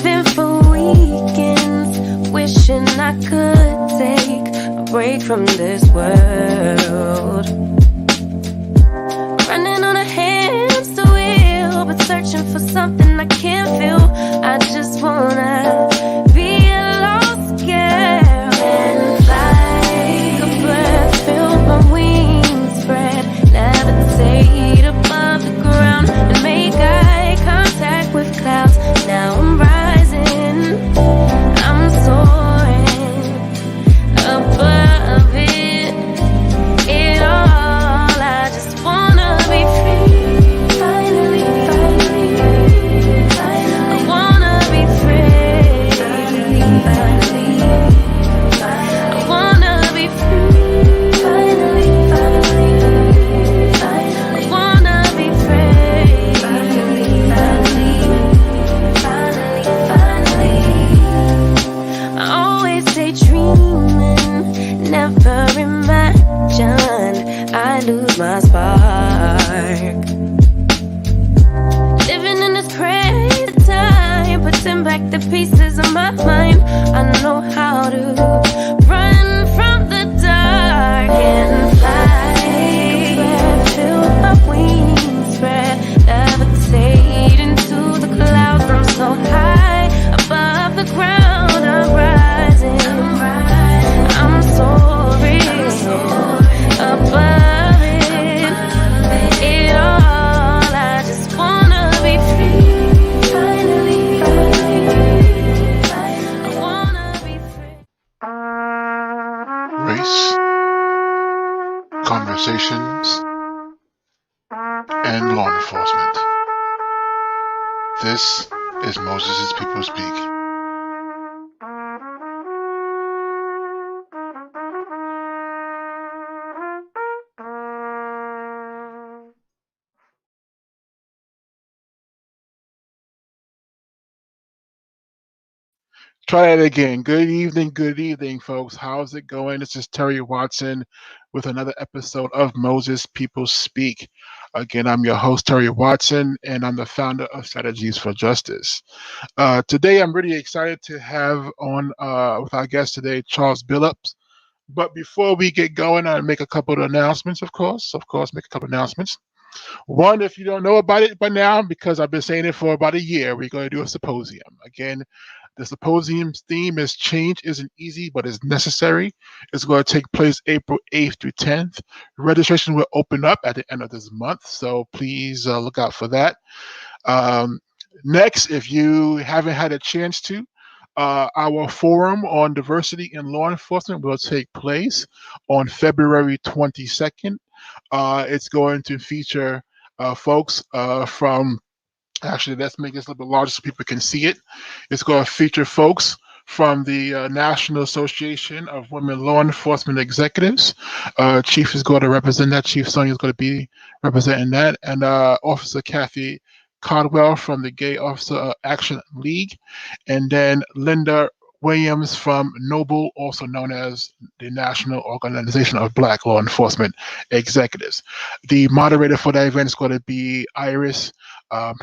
Living for weekends, wishing I could take a break from this world. Running on a hamster wheel, but searching for something I can't feel. I just wanna be a lost girl and fly. Take a breath, feel my wings spread, levitate above the ground and make eye contact with clouds. Now I'm rising, I'm soaring above it all. I just wanna be free, finally, I wanna be free, finally, I wanna be free, finally, I wanna be free, finally. I always daydreaming, never imagined I lose my spark. Living in this crazy time, putting back the pieces of my mind. I know how to run from the dark and fly. Feel my wings spread, levitate into the clouds. I'm so high above the ground. I'm rising, I'm soaring above it all. I just wanna be free, finally, I wanna be free. Race, conversations, and law enforcement. This is Moses' People Speak. Try it again. Good evening, folks. How's it going? This is Terry Watson with another episode of Moses People Speak. Again, I'm your host, Terry Watson, and I'm the founder of Strategies for Justice. Today, I'm really excited to have on with our guest today, Charles Billups. But before we get going, I'll make a couple of announcements, of course, make a couple of announcements. One, if you don't know about it by now, because I've been saying it for about a year, we're going to do a symposium. Again, the symposium's theme is Change Isn't Easy, but It's Necessary. It's going to take place April 8th through 10th. Registration will open up at the end of this month, so please look out for that. Next, if you haven't had a chance to, our forum on diversity in law enforcement will take place on February 22nd. It's going to feature folks from, actually, let's make this a little bit larger so people can see it. It's going to feature folks from the National Association of Women Law Enforcement Executives. Chief is going to represent that. Chief Sonia is going to be representing that. And Officer Kathy Caldwell from the Gay Officer Action League. And then Linda Williams from NOBLE, also known as the National Organization of Black Law Enforcement Executives. The moderator for that event is going to be Iris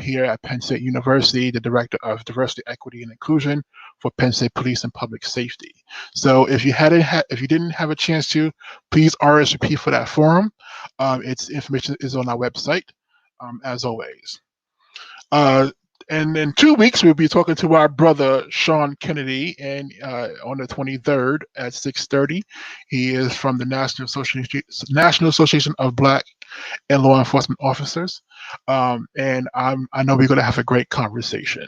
here at Penn State University, the Director of Diversity, Equity, and Inclusion for Penn State Police and Public Safety. So if you didn't have a chance to, please RSVP for that forum. Its information is on our website, as always. And in 2 weeks, we'll be talking to our brother, Sean Kennedy, and on the 23rd at 6:30. He is from the National Association of Black and Law Enforcement Officers. And I know we're going to have a great conversation.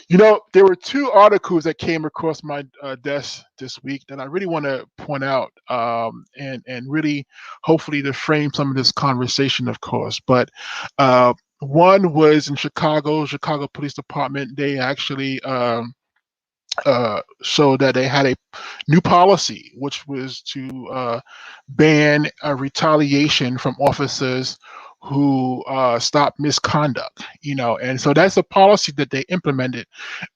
You know, there were two articles that came across my desk this week that I really want to point out and really hopefully to frame some of this conversation, of course. But one was in Chicago Police Department. They actually showed that they had a new policy, which was to ban retaliation from officers who stop misconduct, and so that's a policy that they implemented.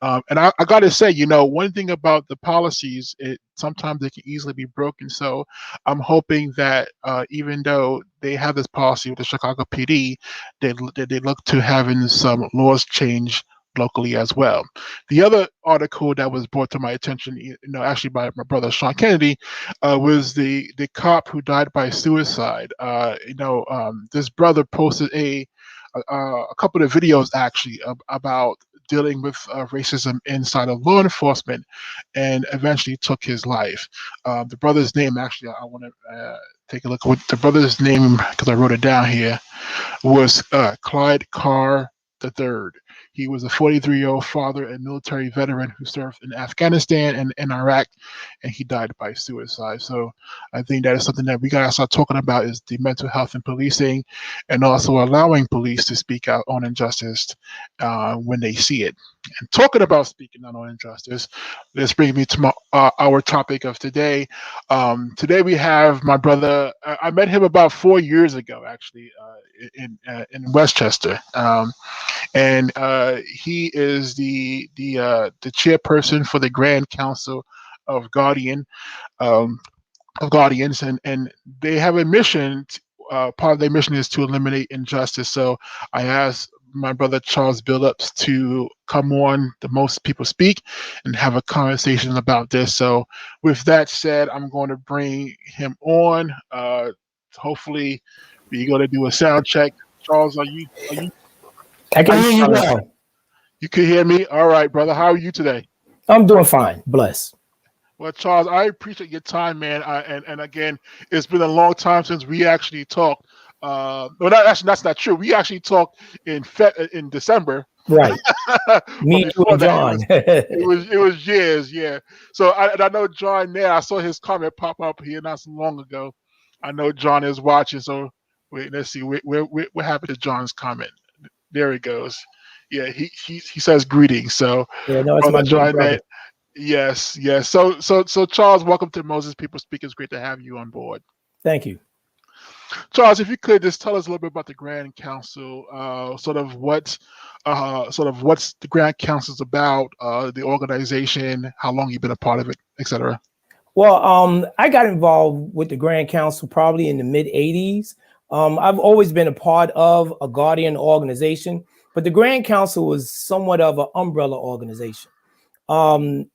And I got to say, one thing about the policies, sometimes they can easily be broken. So I'm hoping that even though they have this policy with the Chicago PD, they look to having some laws change locally as well. The other article that was brought to my attention, actually by my brother Sean Kennedy, was the cop who died by suicide. This brother posted a couple of videos actually about dealing with racism inside of law enforcement, and eventually took his life. The brother's name, actually, I want to take a look at what the brother's name, because I wrote it down here, was Clyde Carr III. He was a 43-year-old father and military veteran who served in Afghanistan and in Iraq, and he died by suicide. So I think that is something that we got to start talking about, is the mental health in policing, and also allowing police to speak out on injustice when they see it. And talking about speaking out on injustice, this brings me to our topic of today. Today we have my brother. I met him about 4 years ago, actually, in Westchester. And he is the chairperson for the Grand Council of Guardians, and they have a mission. Part of their mission is to eliminate injustice. So I asked my brother Charles Billups to come on the Most People Speak and have a conversation about this. So with that said, I'm going to bring him on. Hopefully, we're going to do a sound check. Charles, are you? I can hear you well. You can hear me? All right, brother. How are you today? I'm doing fine. Bless. Well, Charles, I appreciate your time, man. And again, it's been a long time since we actually talked. That's not true. We actually talked in December. Right. Me too, and John. It was years, yeah. So I know John there. I saw his comment pop up here not so long ago. I know John is watching. So wait, let's see. What happened to John's comment? There he goes. Yeah, he says greetings. So yeah, no, it's my John. brother. Yes. So Charles, welcome to Moses People Speak. It's great to have you on board. Thank you. Charles, if you could just tell us a little bit about the Grand Council, sort of what's the Grand Council's about, the organization, how long you've been a part of it, etc. Well, I got involved with the Grand Council probably in the mid '80s. I've always been a part of a Guardian organization, but the Grand Council was somewhat of an umbrella organization.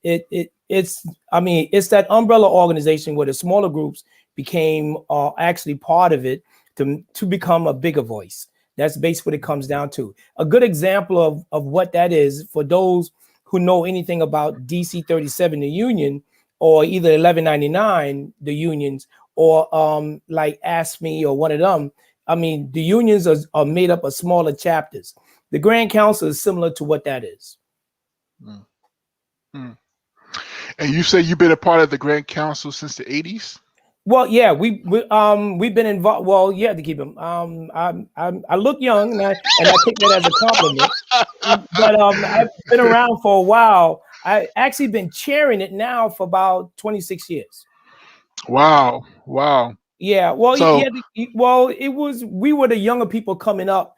It's that umbrella organization where the smaller groups became actually part of it to become a bigger voice. That's basically what it comes down to. A good example of what that is, for those who know anything about DC 37, the union, or either 1199, the unions, or like ASME or one of them. I mean, the unions are made up of smaller chapters. The Grand Council is similar to what that is. And you say you've been a part of the Grand Council since the 80s? Well, yeah, we've been involved. Well, you have to keep them. I look young, and I take that as a compliment. But I've been around for a while. I actually been chairing it now for about 26 years. Wow. Yeah. Well, So, we were the younger people coming up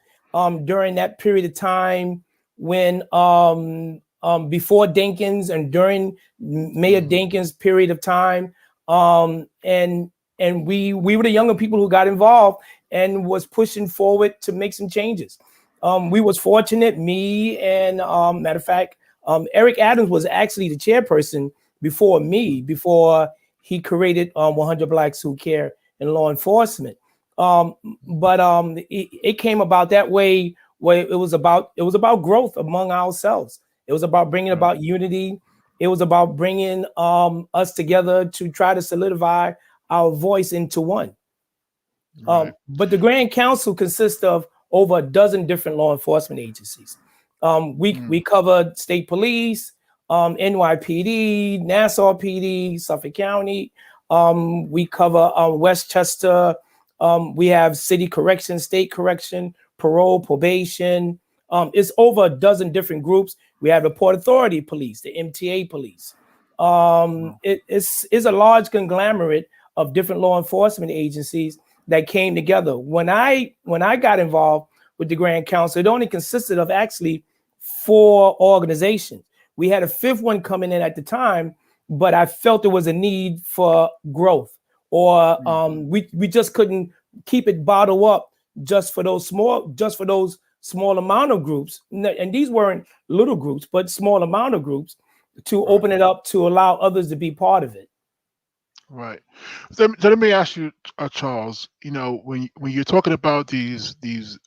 during that period of time when before Dinkins and during Mayor Dinkins' period of time. And we were the younger people who got involved and was pushing forward to make some changes. We was fortunate, me and matter of fact, Eric Adams was actually the chairperson before me, before he created 100 Blacks Who Care in Law Enforcement. But it came about that way where it was about growth among ourselves. It was about bringing about unity. It was about bringing us together to try to solidify our voice into one. Right. But the Grand Council consists of over a dozen different law enforcement agencies. We covered state police, NYPD, Nassau PD, Suffolk County. We cover Westchester. We have city correction, state correction, parole, probation. It's over a dozen different groups. We have the Port Authority Police, the MTA Police. It's a large conglomerate of different law enforcement agencies that came together. When I got involved with the Grand Council, it only consisted of actually 4 organizations. We had a 5th one coming in at the time, but I felt there was a need for growth, or we just couldn't keep it bottled up just for those small amount of groups, and these weren't little groups, but small amount of groups, to open it up to allow others to be part of it. Right. So let me ask you, Charles. You know, when you're talking about these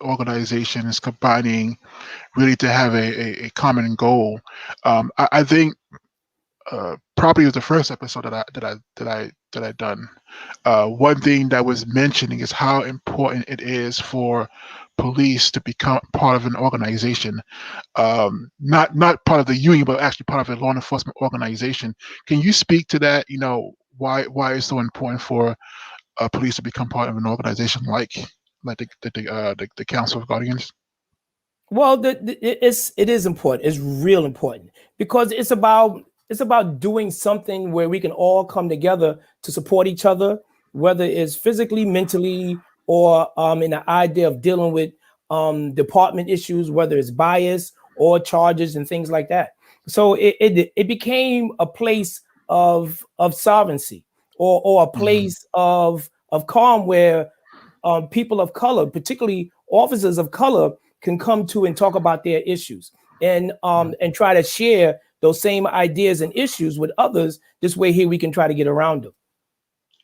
organizations combining really to have a common goal, I think probably was the first episode that I done. One thing that was mentioning is how important it is for police to become part of an organization, not part of the union, but actually part of a law enforcement organization. Can you speak to that? You know, why it's so important for police to become part of an organization like the Council of Guardians? Well, it is important. It's real important because it's about doing something where we can all come together to support each other, whether it's physically, mentally, or in the idea of dealing with department issues, whether it's bias or charges and things like that. So it became a place of sovereignty, or a place of calm where people of color, particularly officers of color, can come to and talk about their issues and try to share those same ideas and issues with others. This way here we can try to get around them.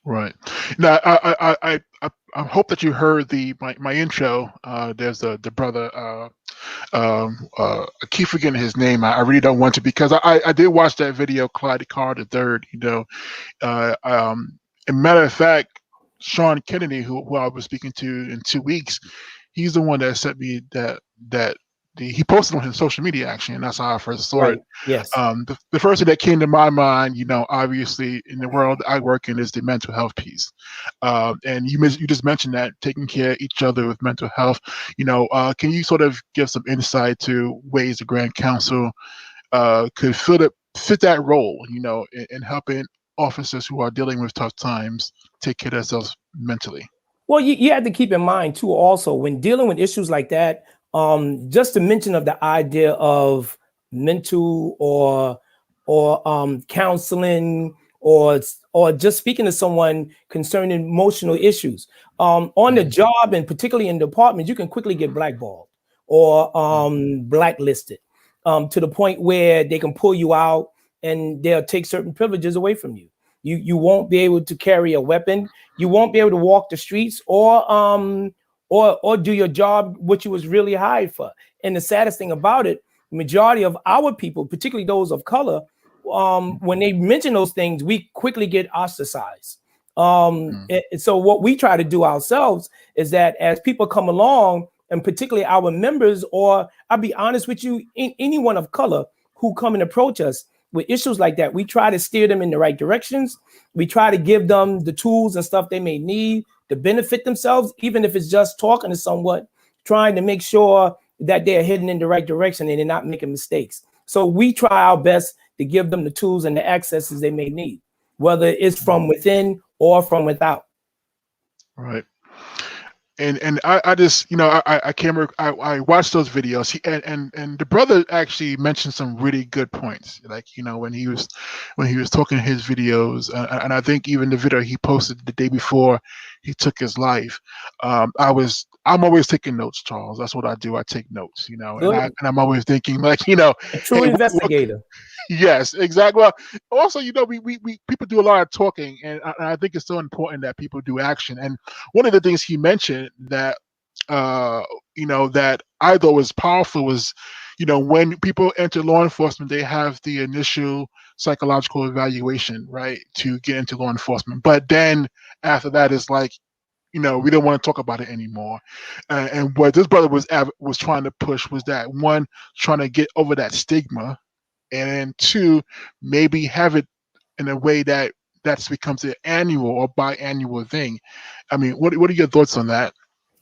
Right. Now, I hope that you heard my intro. There's the brother. I keep forgetting his name. I really don't want to, because I did watch that video, Clyde Carr the third. You know, as a matter of fact, Sean Kennedy, who I was speaking to in 2 weeks, he's the one that sent me he posted on his social media actually, and that's how I first saw it. Yes. The first thing that came to my mind, you know, obviously in the world I work in, is the mental health piece. And you just mentioned that, taking care of each other with mental health. You know, can you sort of give some insight to ways the Grand Council could fit that role, you know, in helping officers who are dealing with tough times take care of themselves mentally? Well, you have to keep in mind too, also, when dealing with issues like that, just to mention of the idea of mental or counseling, or just speaking to someone concerning emotional issues on the job, and particularly in departments, you can quickly get blackballed or blacklisted to the point where they can pull you out and they'll take certain privileges away from you. You won't be able to carry a weapon. You won't be able to walk the streets or do your job, which you was really hired for. And the saddest thing about it, majority of our people, particularly those of color, when they mention those things, we quickly get ostracized. So what we try to do ourselves is that as people come along, and particularly our members, or I'll be honest with you, anyone of color who come and approach us with issues like that, we try to steer them in the right directions. We try to give them the tools and stuff they may need to benefit themselves, even if it's just talking to someone, trying to make sure that they're heading in the right direction and they're not making mistakes. So we try our best to give them the tools and the accesses they may need, whether it's from within or from without. Right. And I just, you know, I watched those videos. And the brother actually mentioned some really good points. Like, you know, when he was talking his videos, and I think even the video he posted the day before he took his life, I'm always taking notes, Charles. That's what I do. I take notes, you know, and I'm always thinking, like, you know, a true investigator. Yes, exactly. Well, also, you know, we people do a lot of talking, and I think it's so important that people do action. And one of the things he mentioned that, you know, that I thought was powerful was, you know, when people enter law enforcement, they have the initial psychological evaluation, right, to get into law enforcement. But then after that, it's like, you know, we don't want to talk about it anymore. And what this brother was trying to push was that, one, trying to get over that stigma, and then two, maybe have it in a way that becomes an annual or biannual thing. I mean, what are your thoughts on that?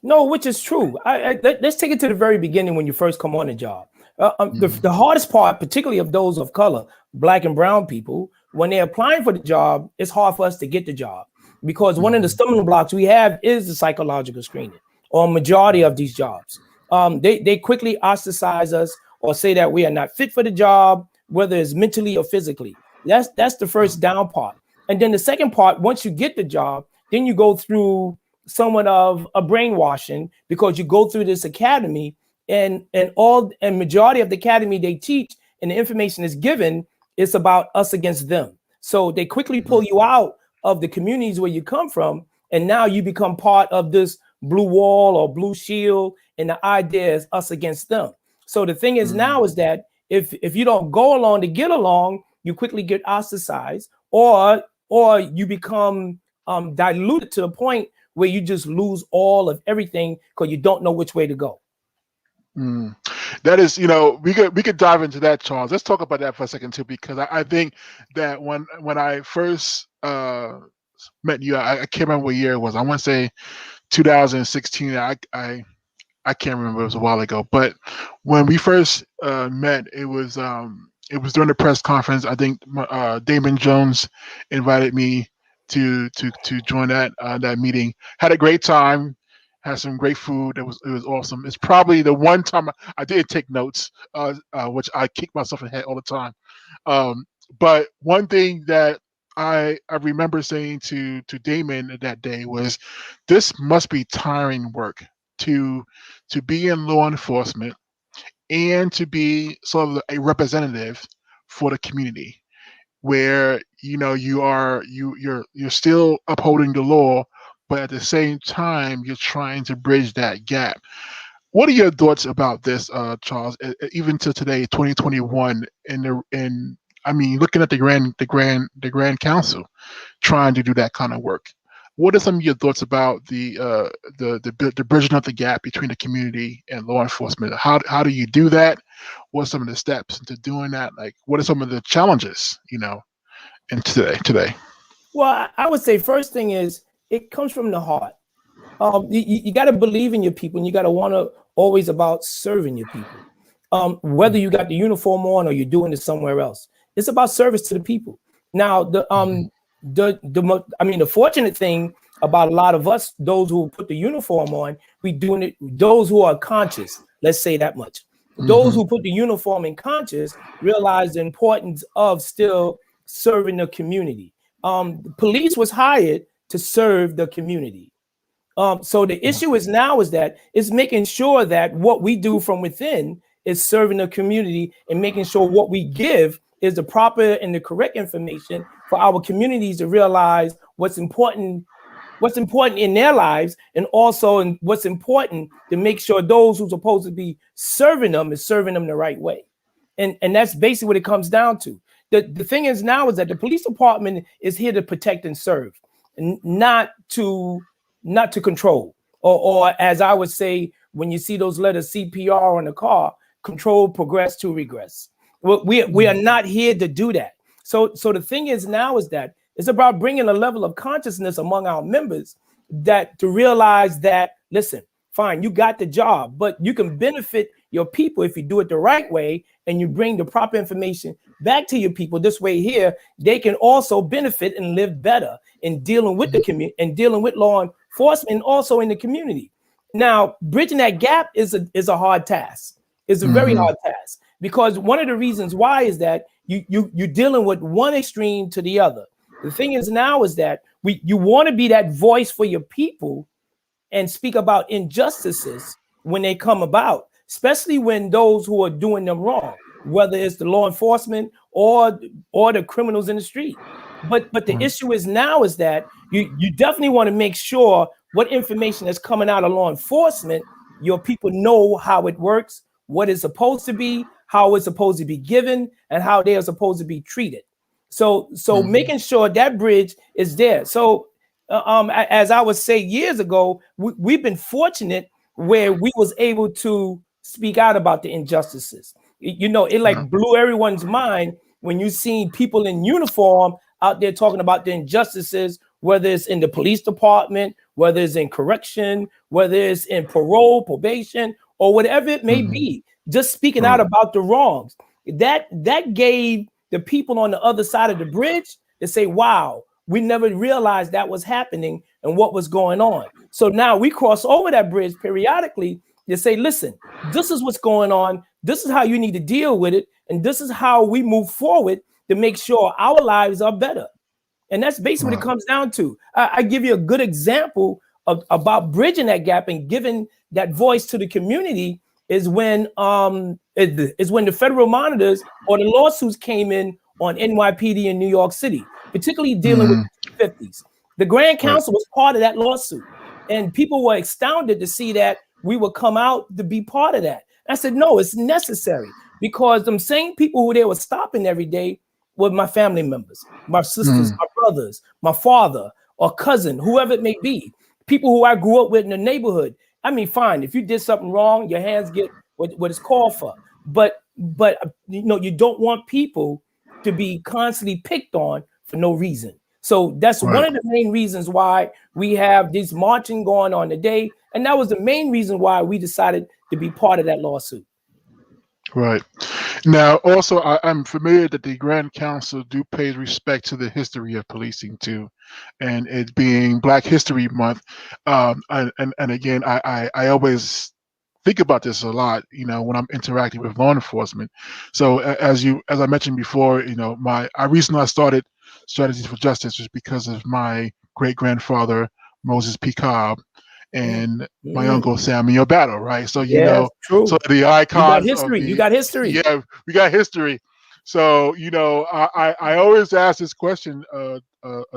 No, which is true. Let's take it to the very beginning when you first come on the job. The hardest part, particularly of those of color, black and brown people, when they're applying for the job, it's hard for us to get the job, because one of the stumbling blocks we have is the psychological screening on majority of these jobs. They quickly ostracize us or say that we are not fit for the job, whether it's mentally or physically. That's the first down part. And then the second part, once you get the job, then you go through somewhat of a brainwashing, because you go through this academy and majority of the academy they teach and the information is given, it's about us against them. So they quickly pull you out of the communities where you come from, and now you become part of this blue wall or blue shield, and the idea is us against them. So the thing is now is that if you don't go along to get along, you quickly get ostracized, or you become diluted to the point where you just lose all of everything because you don't know which way to go. That is, you know, we could dive into that, Charles. Let's talk about that for a second too, because I think that when I first met you, I can't remember what year it was. I want to say 2016. I can't remember. It was a while ago. But when we first met, it was during the press conference. I think Damon Jones invited me to join that meeting. Had a great time. Had some great food. It was awesome. It's probably the one time I did take notes, which I kick myself in the head all the time. But one thing that I remember saying to Damon that day was, this must be tiring work to be in law enforcement and to be sort of a representative for the community, where you're still upholding the law, but at the same time you're trying to bridge that gap. What are your thoughts about this, Charles? Even to today, 2021, looking at the Grand Council, trying to do that kind of work. What are some of your thoughts about the bridging of the gap between the community and law enforcement? How do you do that? What are some of the steps into doing that? Like, what are some of the challenges, in today? Well, I would say first thing is it comes from the heart. You got to believe in your people, and you got to want to always about serving your people. Whether you got the uniform on or you're doing it somewhere else, it's about service to the people. Now, the fortunate thing about a lot of us, those who put the uniform on, we doing it. Those who are conscious, let's say that much. Those who put the uniform in conscious realize the importance of still serving the community. Police was hired to serve the community. So the issue is now is that it's making sure that what we do from within is serving the community and making sure what we give is the proper and the correct information for our communities to realize what's important in their lives, and also in what's important to make sure those who's supposed to be serving them is serving them the right way. And that's basically what it comes down to. The thing is now is that the police department is here to protect and serve, and not to control, or as I would say, when you see those letters CPR on the car, control, progress to regress. We are not here to do that. So the thing is now is that it's about bringing a level of consciousness among our members that to realize that, listen, fine, you got the job, but you can benefit your people if you do it the right way and you bring the proper information back to your people. This way here, they can also benefit and live better in dealing with the community and dealing with law enforcement, and also in the community. Now, bridging that gap is a hard task. It's a very hard task, because one of the reasons why is that you're dealing with one extreme to the other. The thing is now is that you want to be that voice for your people and speak about injustices when they come about, especially when those who are doing them wrong, whether it's the law enforcement or the criminals in the street. But the issue is now is that you definitely want to make sure what information is coming out of law enforcement, your people know how it works, what it's supposed to be, how it's supposed to be given, and how they are supposed to be treated. So making sure that bridge is there. So as I would say years ago, we've been fortunate where we was able to speak out about the injustices. It like blew everyone's mind when you seen people in uniform out there talking about the injustices, whether it's in the police department, whether it's in correction, whether it's in parole, probation, or whatever it may be, just speaking out about the wrongs. That gave the people on the other side of the bridge to say, wow, we never realized that was happening and what was going on. So now we cross over that bridge periodically to say, listen, this is what's going on. This is how you need to deal with it. And this is how we move forward to make sure our lives are better. And that's basically what it comes down to. I give you a good example about bridging that gap and giving that voice to the community is when the federal monitors or the lawsuits came in on NYPD in New York City, particularly dealing with the 50s. The Grand Council was part of that lawsuit, and people were astounded to see that we would come out to be part of that. I said, no, it's necessary, because them same people who they were stopping every day were my family members, my sisters, my brothers, my father or cousin, whoever it may be, people who I grew up with in the neighborhood. I mean, fine, if you did something wrong, your hands get what it's called for. But you don't want people to be constantly picked on for no reason. So that's one of the main reasons why we have this marching going on today. And that was the main reason why we decided to be part of that lawsuit. Right. Now, also, I'm familiar that the Grand Council do pay respect to the history of policing too, and it being Black History Month. And again, I always think about this a lot, when I'm interacting with law enforcement. So as I mentioned before, reason I started Strategies for Justice was because of my great grandfather Moses P. Cobb and my uncle Samuel Battle, right? So true. So the icons you got history. Yeah, we got history. So I always ask this question,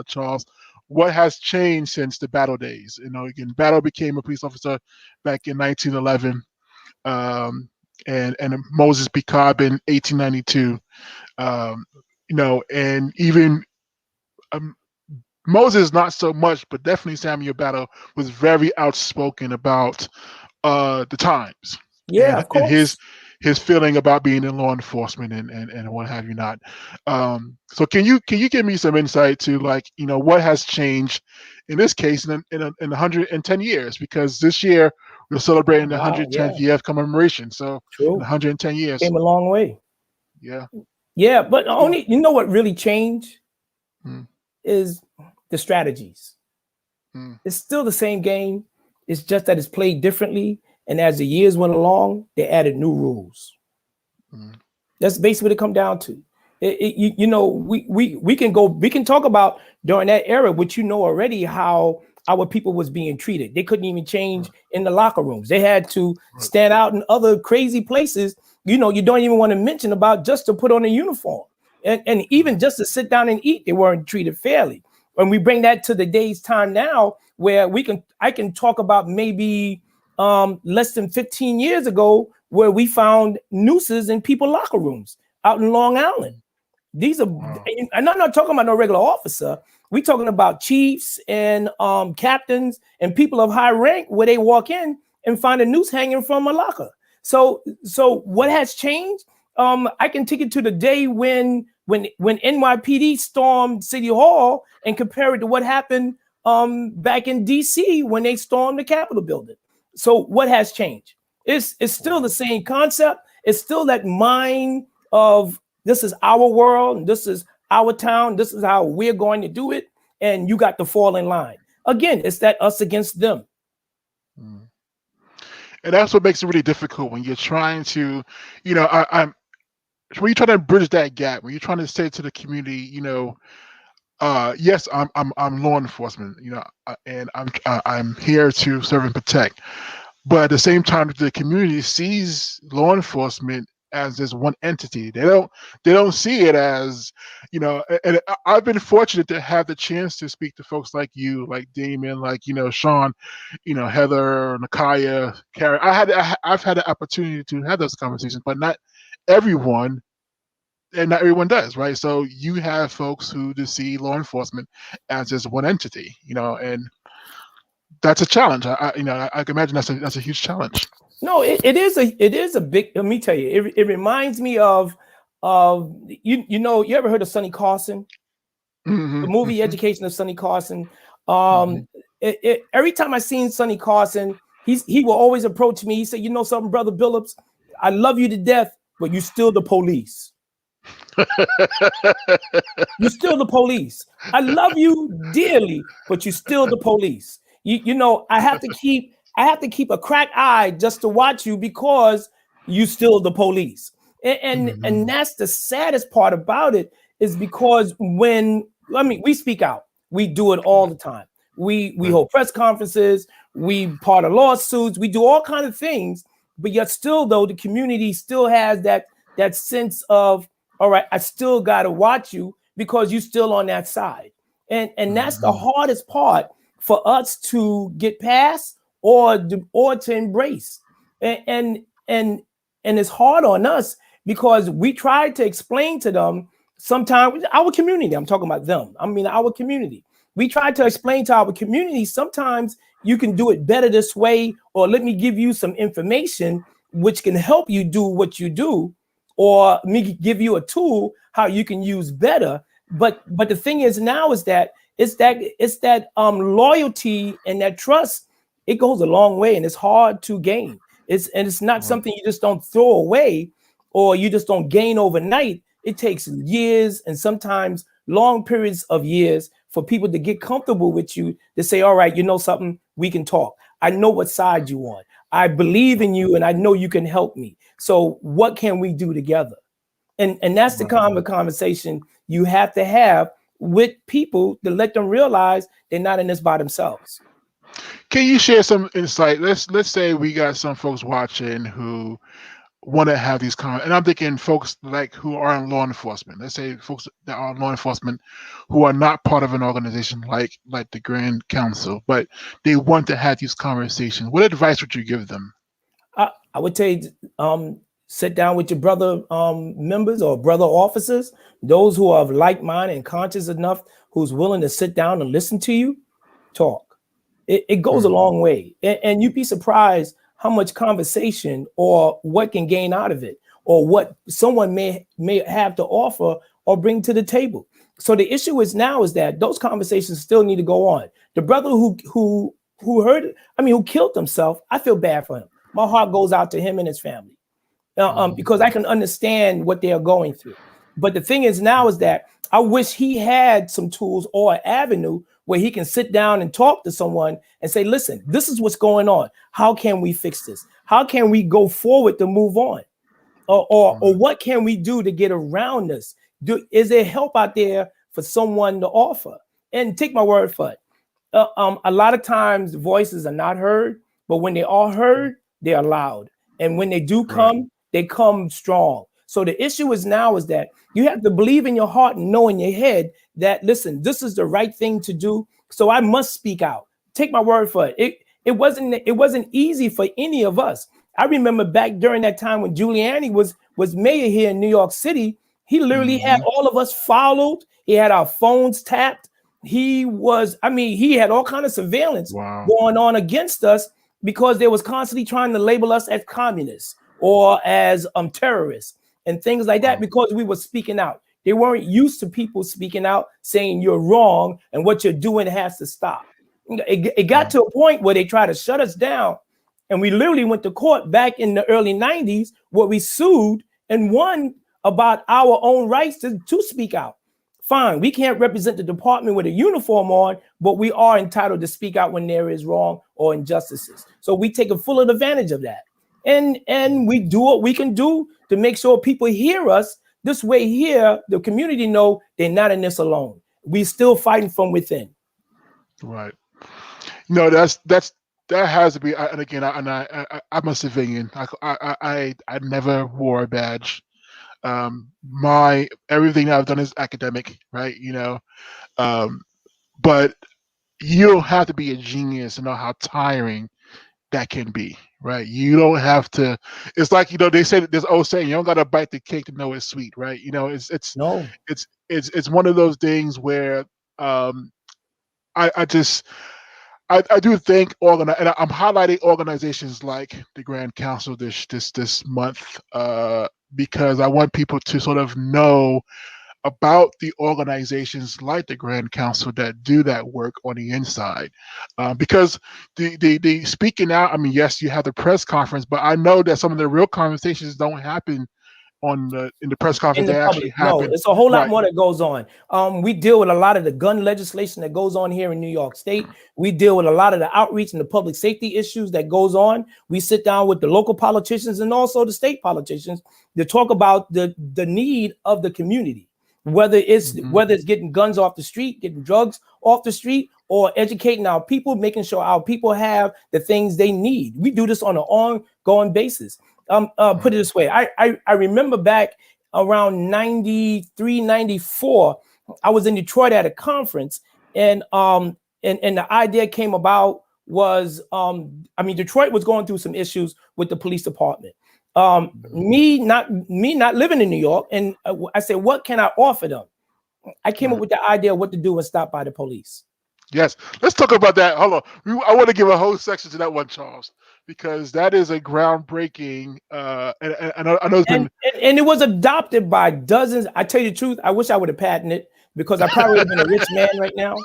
Charles, what has changed since the Battle days? Again, Battle became a police officer back in 1911, and Moses P. Cobb in 1892. And even Moses not so much, but definitely Samuel Battle was very outspoken about the times. Yeah, of course. And his feeling about being in law enforcement and what have you not. So can you give me some insight to what has changed in this case in 110 years? Because this year we're celebrating the 110th year of commemoration. So in 110 years, came a long way. Yeah, but only what really changed is the strategies. It's still the same game. It's just that it's played differently. And as the years went along, they added new rules. That's basically what it come down to. We can talk about during that era, which already how our people was being treated. They couldn't even change in the locker rooms. They had to stand out in other crazy places. You don't even want to mention about just to put on a uniform. And even just to sit down and eat, they weren't treated fairly. When we bring that to the day's time now, where I can talk about maybe less than 15 years ago, where we found nooses in people's locker rooms out in Long Island. These are, and I'm not talking about no regular officer. We're talking about chiefs and captains and people of high rank, where they walk in and find a noose hanging from a locker. So what has changed? I can take it to the day when NYPD stormed City Hall and compare it to what happened back in DC when they stormed the Capitol building. So what has changed? It's still the same concept. It's still that mind of this is our world and this is our town. This is how we're going to do it. And you got to fall in line. Again, it's that us against them. And that's what makes it really difficult when you're trying to, when you're trying to bridge that gap, when you're trying to say to the community, yes, I'm law enforcement, and I'm here to serve and protect. But at the same time, the community sees law enforcement as this one entity. They don't see it as, and I've been fortunate to have the chance to speak to folks like you, like Damon, like, Sean, Heather, Nakaya, Carrie. I've had the opportunity to have those conversations, but not everyone, and not everyone does, right? So you have folks who just see law enforcement as this one entity, and that's a challenge. I can imagine that's a huge challenge. No, it is a big. Let me tell you, it reminds me of you ever heard of Sonny Carson? The movie Education of Sonny Carson. Every time I seen Sonny Carson, he will always approach me. He said, "You know something, brother Billups, I love you to death, but you still the police. You're still the police. I love you dearly, but you still the police. I have to keep a cracked eye just to watch you because you still the police." And that's the saddest part about it, is because we speak out. We do it all the time. We hold press conferences, we part of lawsuits, we do all kinds of things, but yet still though the community still has that sense of, all right, I still got to watch you because you're still on that side. And that's the hardest part for us to get past or to embrace. And it's hard on us because we try to explain to them sometimes, our community, I'm talking about them, I mean our community. We try to explain to our community, sometimes you can do it better this way, or let me give you some information which can help you do what you do, or me give you a tool how you can use better. But the thing is now is that it's that loyalty and that trust. It goes a long way, and it's hard to gain. It's not something you just don't throw away, or you just don't gain overnight. It takes years and sometimes long periods of years for people to get comfortable with you, to say, all right, you know something, we can talk. I know what side you on. I believe in you and I know you can help me. So what can we do together? And that's the kind of conversation you have to have with people to let them realize they're not in this by themselves. Can you share some insight? Let's say we got some folks watching who want to have these comments, and I'm thinking folks like who are in law enforcement. Let's say folks that are in law enforcement who are not part of an organization like the Grand Council, but they want to have these conversations. What advice would you give them? I would tell you, sit down with your brother members or brother officers, those who are of like mind and conscious enough, who's willing to sit down and listen to you talk. It goes a long way, and you'd be surprised how much conversation or what can gain out of it, or what someone may have to offer or bring to the table. So the issue is now is that those conversations still need to go on. The brother who killed himself, I feel bad for him. My heart goes out to him and his family, because I can understand what they are going through. But the thing is now is that I wish he had some tools or an avenue where he can sit down and talk to someone and say, listen, this is what's going on. How can we fix this? How can we go forward to move on? Or what can we do to get around this? Is there help out there for someone to offer? And take my word for it. A lot of times voices are not heard, but when they are heard, they are loud. And when they do come, they come strong. So the issue is now is that you have to believe in your heart and know in your head that, listen, this is the right thing to do. So I must speak out. Take my word for it. It wasn't easy for any of us. I remember back during that time when Giuliani was mayor here in New York City, he literally had all of us followed. He had our phones tapped. He had all kind of surveillance going on against us because they was constantly trying to label us as communists or as terrorists and things like that, because we were speaking out. They weren't used to people speaking out, saying you're wrong and what you're doing has to stop. It got to a point where they tried to shut us down, and we literally went to court back in the early 90s where we sued and won about our own rights to speak out. Fine, we can't represent the department with a uniform on, but we are entitled to speak out when there is wrong or injustices. So we take a full advantage of that. And we do what we can do to make sure people hear us. This way here, the community know they're not in this alone. We still fighting from within. Right. No, that has to be. And again, I'm a civilian. I never wore a badge. Everything I've done is academic, right? But you don't have to be a genius to know how tiring that can be, right? You don't have to. It's like, they say that there's old saying, you don't got to bite the cake to know it's sweet, right? It's one of those things where I do think and I'm highlighting organizations like the Grand Council this month because I want people to sort of know about the organizations like the Grand Council that do that work on the inside, because the speaking out. Yes, you have the press conference, but I know that some of the real conversations don't happen in the press conference. They actually happen. No, it's a whole lot more that goes on. We deal with a lot of the gun legislation that goes on here in New York State. We deal with a lot of the outreach and the public safety issues that goes on. We sit down with the local politicians and also the state politicians to talk about the need of the community. Whether it's getting guns off the street, getting drugs off the street, or educating our people, making sure our people have the things they need. We do this on an ongoing basis. Put it this way. I remember back around 93, 94, I was in Detroit at a conference, and the idea came about was, Detroit was going through some issues with the police department. Me not living in New York, and I said, what can I offer them? I came up with the idea of what to do when stopped by the police. Yes, let's talk about that. Hold on, I want to give a whole section to that one, Charles, because that is a groundbreaking. And I know it's been and it was adopted by dozens. I tell you the truth, I wish I would have patented it, because I probably would have been a rich man right now.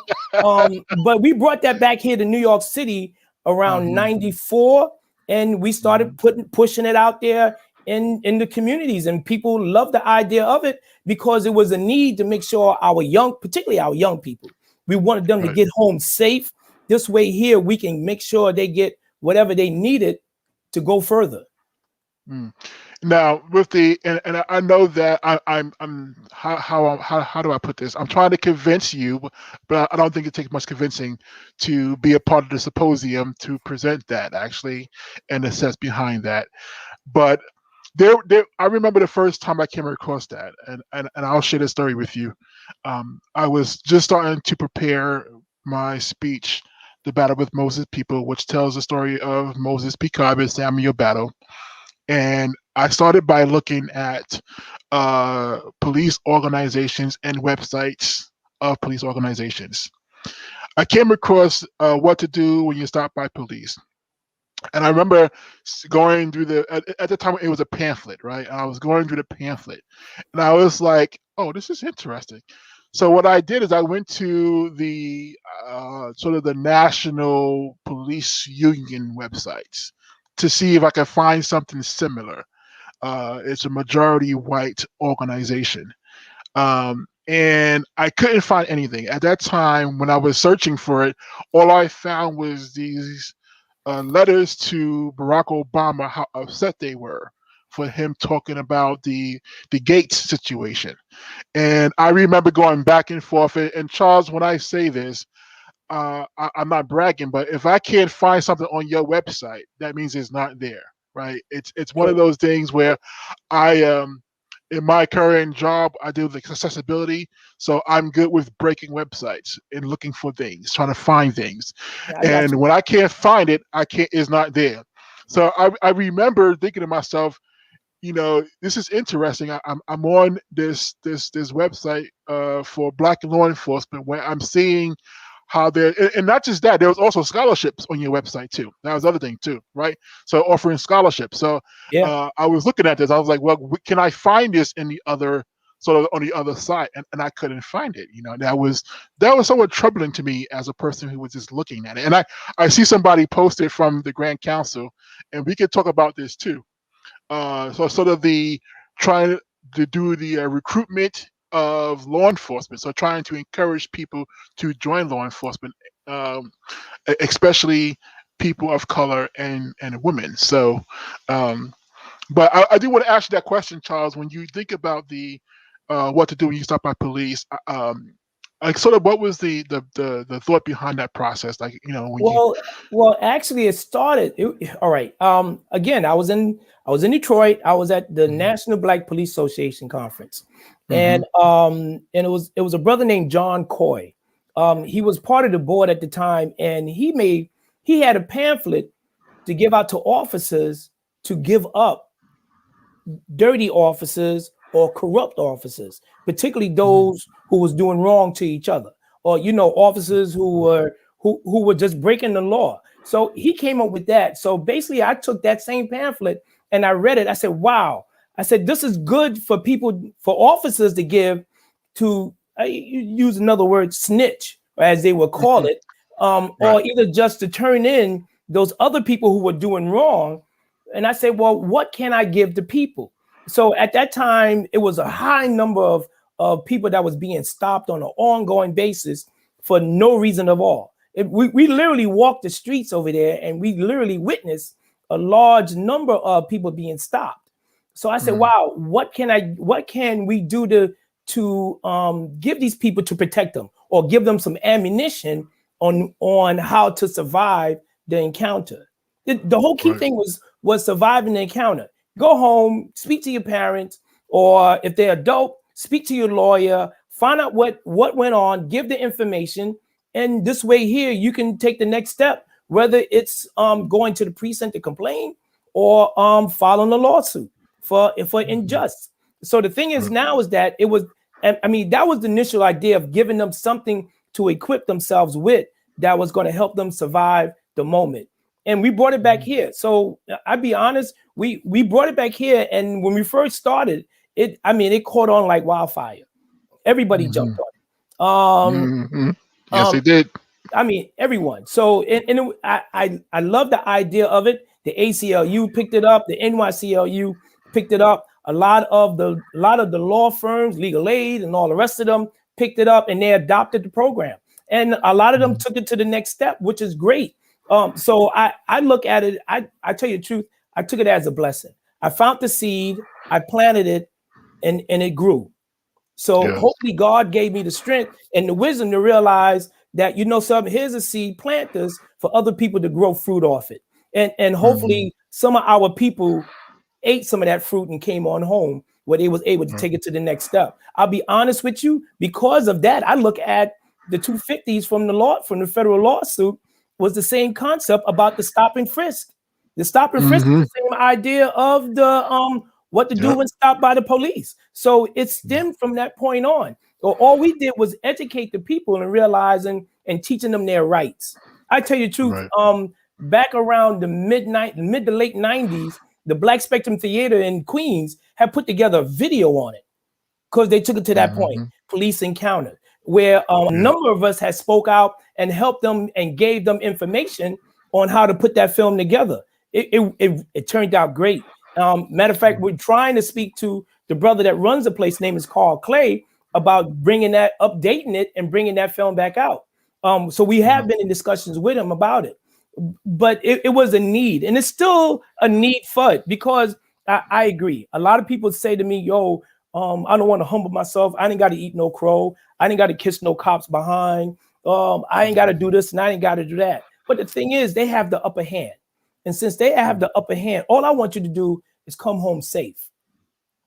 But we brought that back here to New York City around 94, and we started pushing it out there in the communities, and people loved the idea of it because it was a need to make sure particularly our young people, we wanted them to get home safe. This way here, we can make sure they get whatever they needed to go further. Now with the and I know that I'm how do I put this? I'm trying to convince you, but I don't think it takes much convincing to be a part of the symposium to present that actually and the sense behind that. But I remember the first time I came across that, and I'll share this story with you. I was just starting to prepare my speech, The Battle with Moses People, which tells the story of Moses P. Cobb and Samuel Battle. And I started by looking at police organizations and websites of police organizations. I came across what to do when you stop by police. And I remember going through at the time it was a pamphlet, right? I was going through the pamphlet, and I was like, oh, this is interesting. So what I did is I went to the sort of the National Police Union websites to see if I could find something similar. It's a majority white organization. And I couldn't find anything. At that time, when I was searching for it, all I found was these letters to Barack Obama, how upset they were for him talking about the Gates situation. And I remember going back and forth. And Charles, when I say this, I'm not bragging, but if I can't find something on your website, that means it's not there, right? It's one of those things where I in my current job, I do the accessibility, so I'm good with breaking websites and looking for things, trying to find things. And when I can't find it, it's not there. So I remember thinking to myself, this is interesting. I'm on this website for Black law enforcement where I'm seeing how they're, and not just that, there was also scholarships on your website too. That was the other thing too, right? So offering scholarships. So I was looking at this. I was like, well, can I find this in the other, sort of on the other side? And I couldn't find it. That was somewhat troubling to me as a person who was just looking at it. And I see somebody posted from the Grand Council, and we could talk about this too. So sort of trying to do the recruitment of law enforcement. So trying to encourage people to join law enforcement, especially people of color and women. So, but I do want to ask you that question, Charles. When you think about what to do when you stop by police, like sort of what was the thought behind that process? Like, well, actually it started. All right. Again, I was in Detroit. I was at the National Black Police Association conference. And it was a brother named John Coy. He was part of the board at the time, and he had a pamphlet to give out to officers to give up dirty officers or corrupt officers, particularly those who was doing wrong to each other, or officers who were just breaking the law. So he came up with that. So basically, I took that same pamphlet and I read it. I said, wow. I said, this is good for officers to give to, use another word, snitch, as they would call it, or either just to turn in those other people who were doing wrong. And I said, well, what can I give to people? So at that time, it was a high number of people that was being stopped on an ongoing basis for no reason at all. We literally walked the streets over there, and we literally witnessed a large number of people being stopped. So I said, wow, what can we do to give these people, to protect them or give them some ammunition on how to survive the encounter. The whole key Right. thing was surviving the encounter. Go home, speak to your parents, or if they're adult, speak to your lawyer, find out what went on, give the information, and this way here you can take the next step, whether it's going to the precinct to complain or filing a lawsuit for unjust. So the thing is now is that it was, I mean, that was the initial idea of giving them something to equip themselves with that was going to help them survive the moment. And we brought it back here. So I'll be honest, we brought it back here. And when we first started, it caught on like wildfire. Everybody jumped on it. Yes, they did. I mean, everyone. So, I love the idea of it. The ACLU picked it up. The NYCLU picked it up. A lot of the law firms, legal aid, and all the rest of them picked it up, and they adopted the program. And a lot of them took it to the next step, which is great. So I look at it. I tell you the truth. I took it as a blessing. I found the seed. I planted it, and it grew. So hopefully God gave me the strength and the wisdom to realize that, something, here's a seed, plant this for other people to grow fruit off it. And hopefully some of our people ate some of that fruit and came on home where they was able to take it to the next step. I'll be honest with you, because of that, I look at the 250s from the federal lawsuit was the same concept about the stop and frisk. The stop and frisk is the same idea of the what to do when stopped by the police. So it stemmed from that point on. All we did was educate the people and realizing and teaching them their rights. I tell you the truth, back around the mid to late 90s, the Black Spectrum Theater in Queens had put together a video on it because they took it to that point, police encounter, where a number of us had spoke out and helped them and gave them information on how to put that film together. It turned out great. Matter of fact, we're trying to speak to the brother that runs the place, name is Carl Clay, about updating it and bringing that film back out. So we have been in discussions with him about it, but it was a need, and it's still a need for it, because I agree. A lot of people say to me, yo, I don't want to humble myself. I ain't got to eat no crow. I ain't got to kiss no cops behind. I ain't got to do this and I ain't got to do that. But the thing is, they have the upper hand. And since they have the upper hand, all I want you to do is come home safe.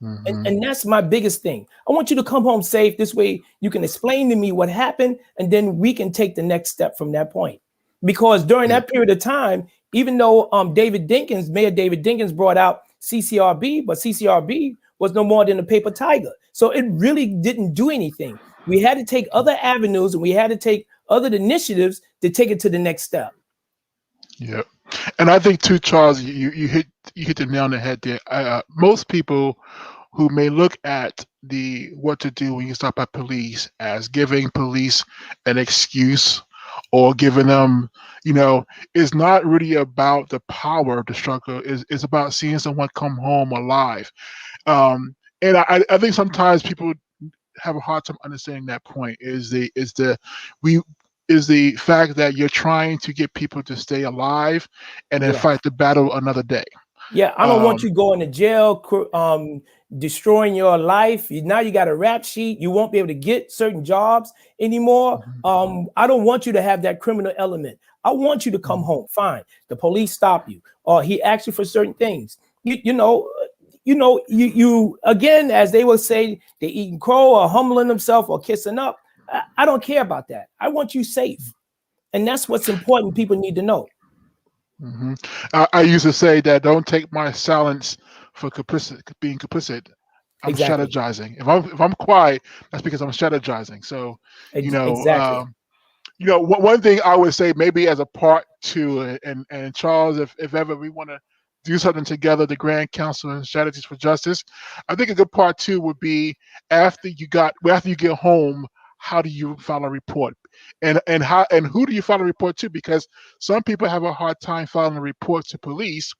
And that's my biggest thing. I want you to come home safe. This way you can explain to me what happened, and then we can take the next step from that point. Because during that period of time, even though Mayor David Dinkins brought out CCRB, but CCRB was no more than a paper tiger. So it really didn't do anything. We had to take other avenues and we had to take other initiatives to take it to the next step. Yeah. And I think too, Charles, you hit the nail on the head there. Most people who may look at the what to do when you stop at police as giving police an excuse or giving them, is not really about the power of the struggle. It's about seeing someone come home alive. And I think sometimes people have a hard time understanding that point. Is the fact that you're trying to get people to stay alive and then fight the battle another day. Yeah, I don't want you going to jail, destroying your life. Now you got a rap sheet. You won't be able to get certain jobs anymore. I don't want you to have that criminal element. I want you to come home. Fine. The police stop you, or he asks you for certain things. You again, as they will say, they eating crow or humbling themselves or kissing up. I don't care about that. I want you safe. And that's what's important. People need to know. I used to say that don't take my silence for being complicit. I'm strategizing. If I'm quiet, that's because I'm strategizing. So, one thing I would say, maybe as a part two, and Charles, if ever we want to do something together, the Grand Council and Strategies for Justice, I think a good part two would be after you get home, how do you file a report? And who do you file a report to? Because some people have a hard time filing a report to police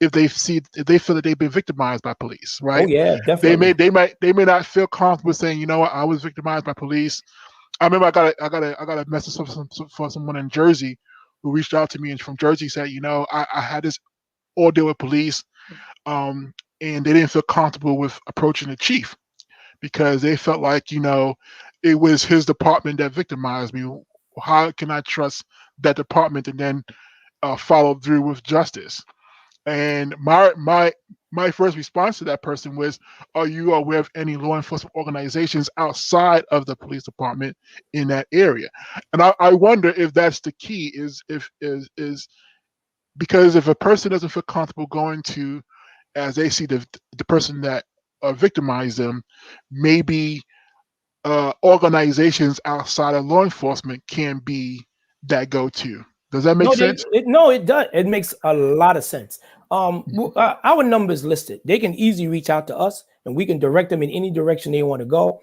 if they feel that they've been victimized by police, right? Oh yeah, definitely. They may not feel comfortable saying, you know what, I was victimized by police. I remember I got a message from someone in Jersey who reached out to me and from Jersey said, I had this ordeal with police, and they didn't feel comfortable with approaching the chief, because they felt like, it was his department that victimized me, how can I trust that department and then follow through with justice? And my first response to that person was, "Are you aware of any law enforcement organizations outside of the police department in that area?" And I wonder if that's the key. Is because if a person doesn't feel comfortable going to, as they see the person that victimized them, maybe organizations outside of law enforcement can be that go-to. Does that make No, sense? it does. It makes a lot of sense. Our numbers listed. They can easily reach out to us, and we can direct them in any direction they want to go.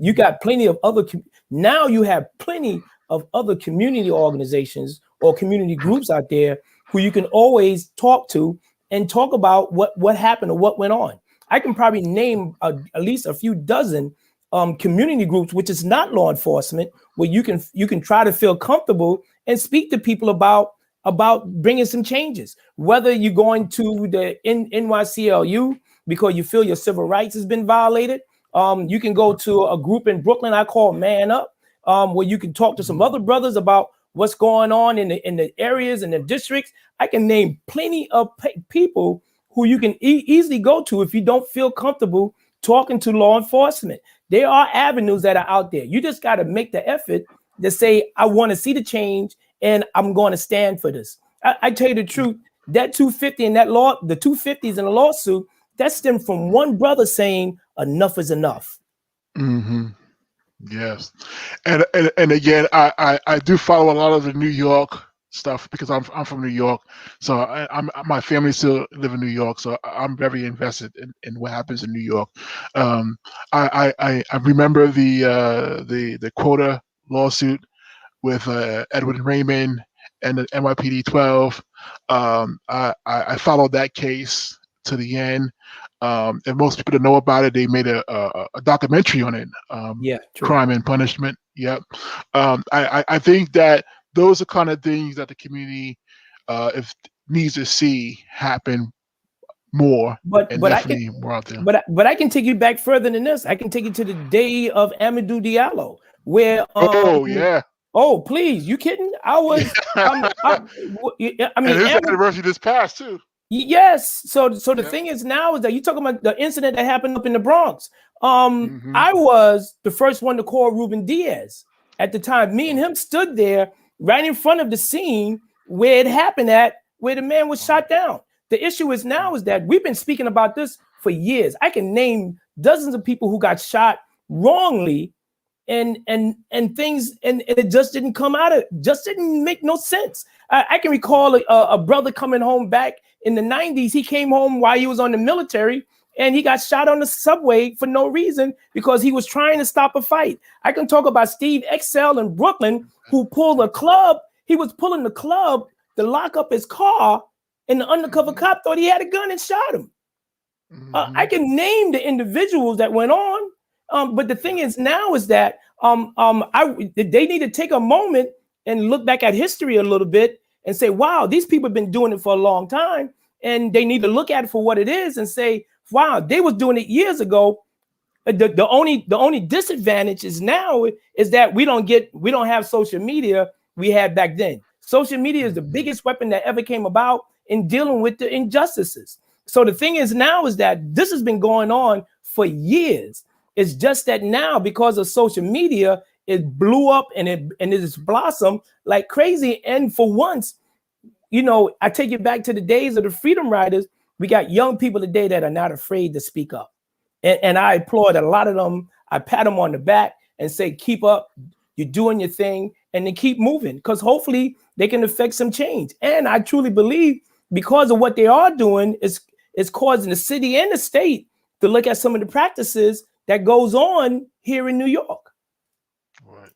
You got plenty of other. Now you have plenty of other community organizations or community groups out there who you can always talk to and talk about what happened or what went on. I can probably name at least a few dozen community groups, which is not law enforcement, where you can try to feel comfortable and speak to people about bringing some changes. Whether you're going to the NYCLU because you feel your civil rights has been violated, you can go to a group in Brooklyn I call Man Up, where you can talk to some other brothers about what's going on in the areas and the districts. I can name plenty of people who you can easily go to if you don't feel comfortable talking to law enforcement. There are avenues that are out there. You just got to make the effort to say, I want to see the change and I'm going to stand for this. I tell you the truth, that 250 and that law, the 250s in the lawsuit, that stemmed from one brother saying enough is enough. Mm-hmm. Yes, and again, I do follow a lot of the New York stuff because I'm from New York, so my family still live in New York, so I'm very invested in what happens in New York. I remember the quota lawsuit with Edwin Raymond and the NYPD 12. I followed that case to the end. And most people that know about it, they made a documentary on it. Crime and Punishment. Yep. I think that those are kind of things that the community if needs to see happen more, more out there. But I can take you back further than this. I can take you to the day of Amadou Diallo, where oh please, you kidding? I was I mean, and his anniversary just passed too. Yes. So the thing is now is that you're talking about the incident that happened up in the Bronx. I was the first one to call Ruben Diaz at the time. Me and him stood there right in front of the scene where it happened at, where the man was shot down. The issue is now is that we've been speaking about this for years. I can name dozens of people who got shot wrongly and things, and it just didn't come out of, just didn't make no sense. I can recall a brother coming home back in the 90s. He came home while he was on the military and he got shot on the subway for no reason because he was trying to stop a fight. I can talk about Steve Excel in Brooklyn who pulled a club. He was pulling the club to lock up his car and the undercover cop thought he had a gun and shot him. I can name the individuals that went on. But the thing is now is that they need to take a moment and look back at history a little bit and say, wow, these people have been doing it for a long time. And they need to look at it for what it is and say, wow, they was doing it years ago. The only disadvantage is now is that we don't have social media we had back then. Social media is the biggest weapon that ever came about in dealing with the injustices. So the thing is now is that this has been going on for years. It's just that now because of social media, it blew up and it has blossomed like crazy. And for once, you know, I take it back to the days of the Freedom Riders. We got young people today that are not afraid to speak up. And I applaud a lot of them. I pat them on the back and say, keep up, you're doing your thing, and then keep moving because hopefully they can affect some change. And I truly believe because of what they are doing is causing the city and the state to look at some of the practices that goes on here in New York. Right.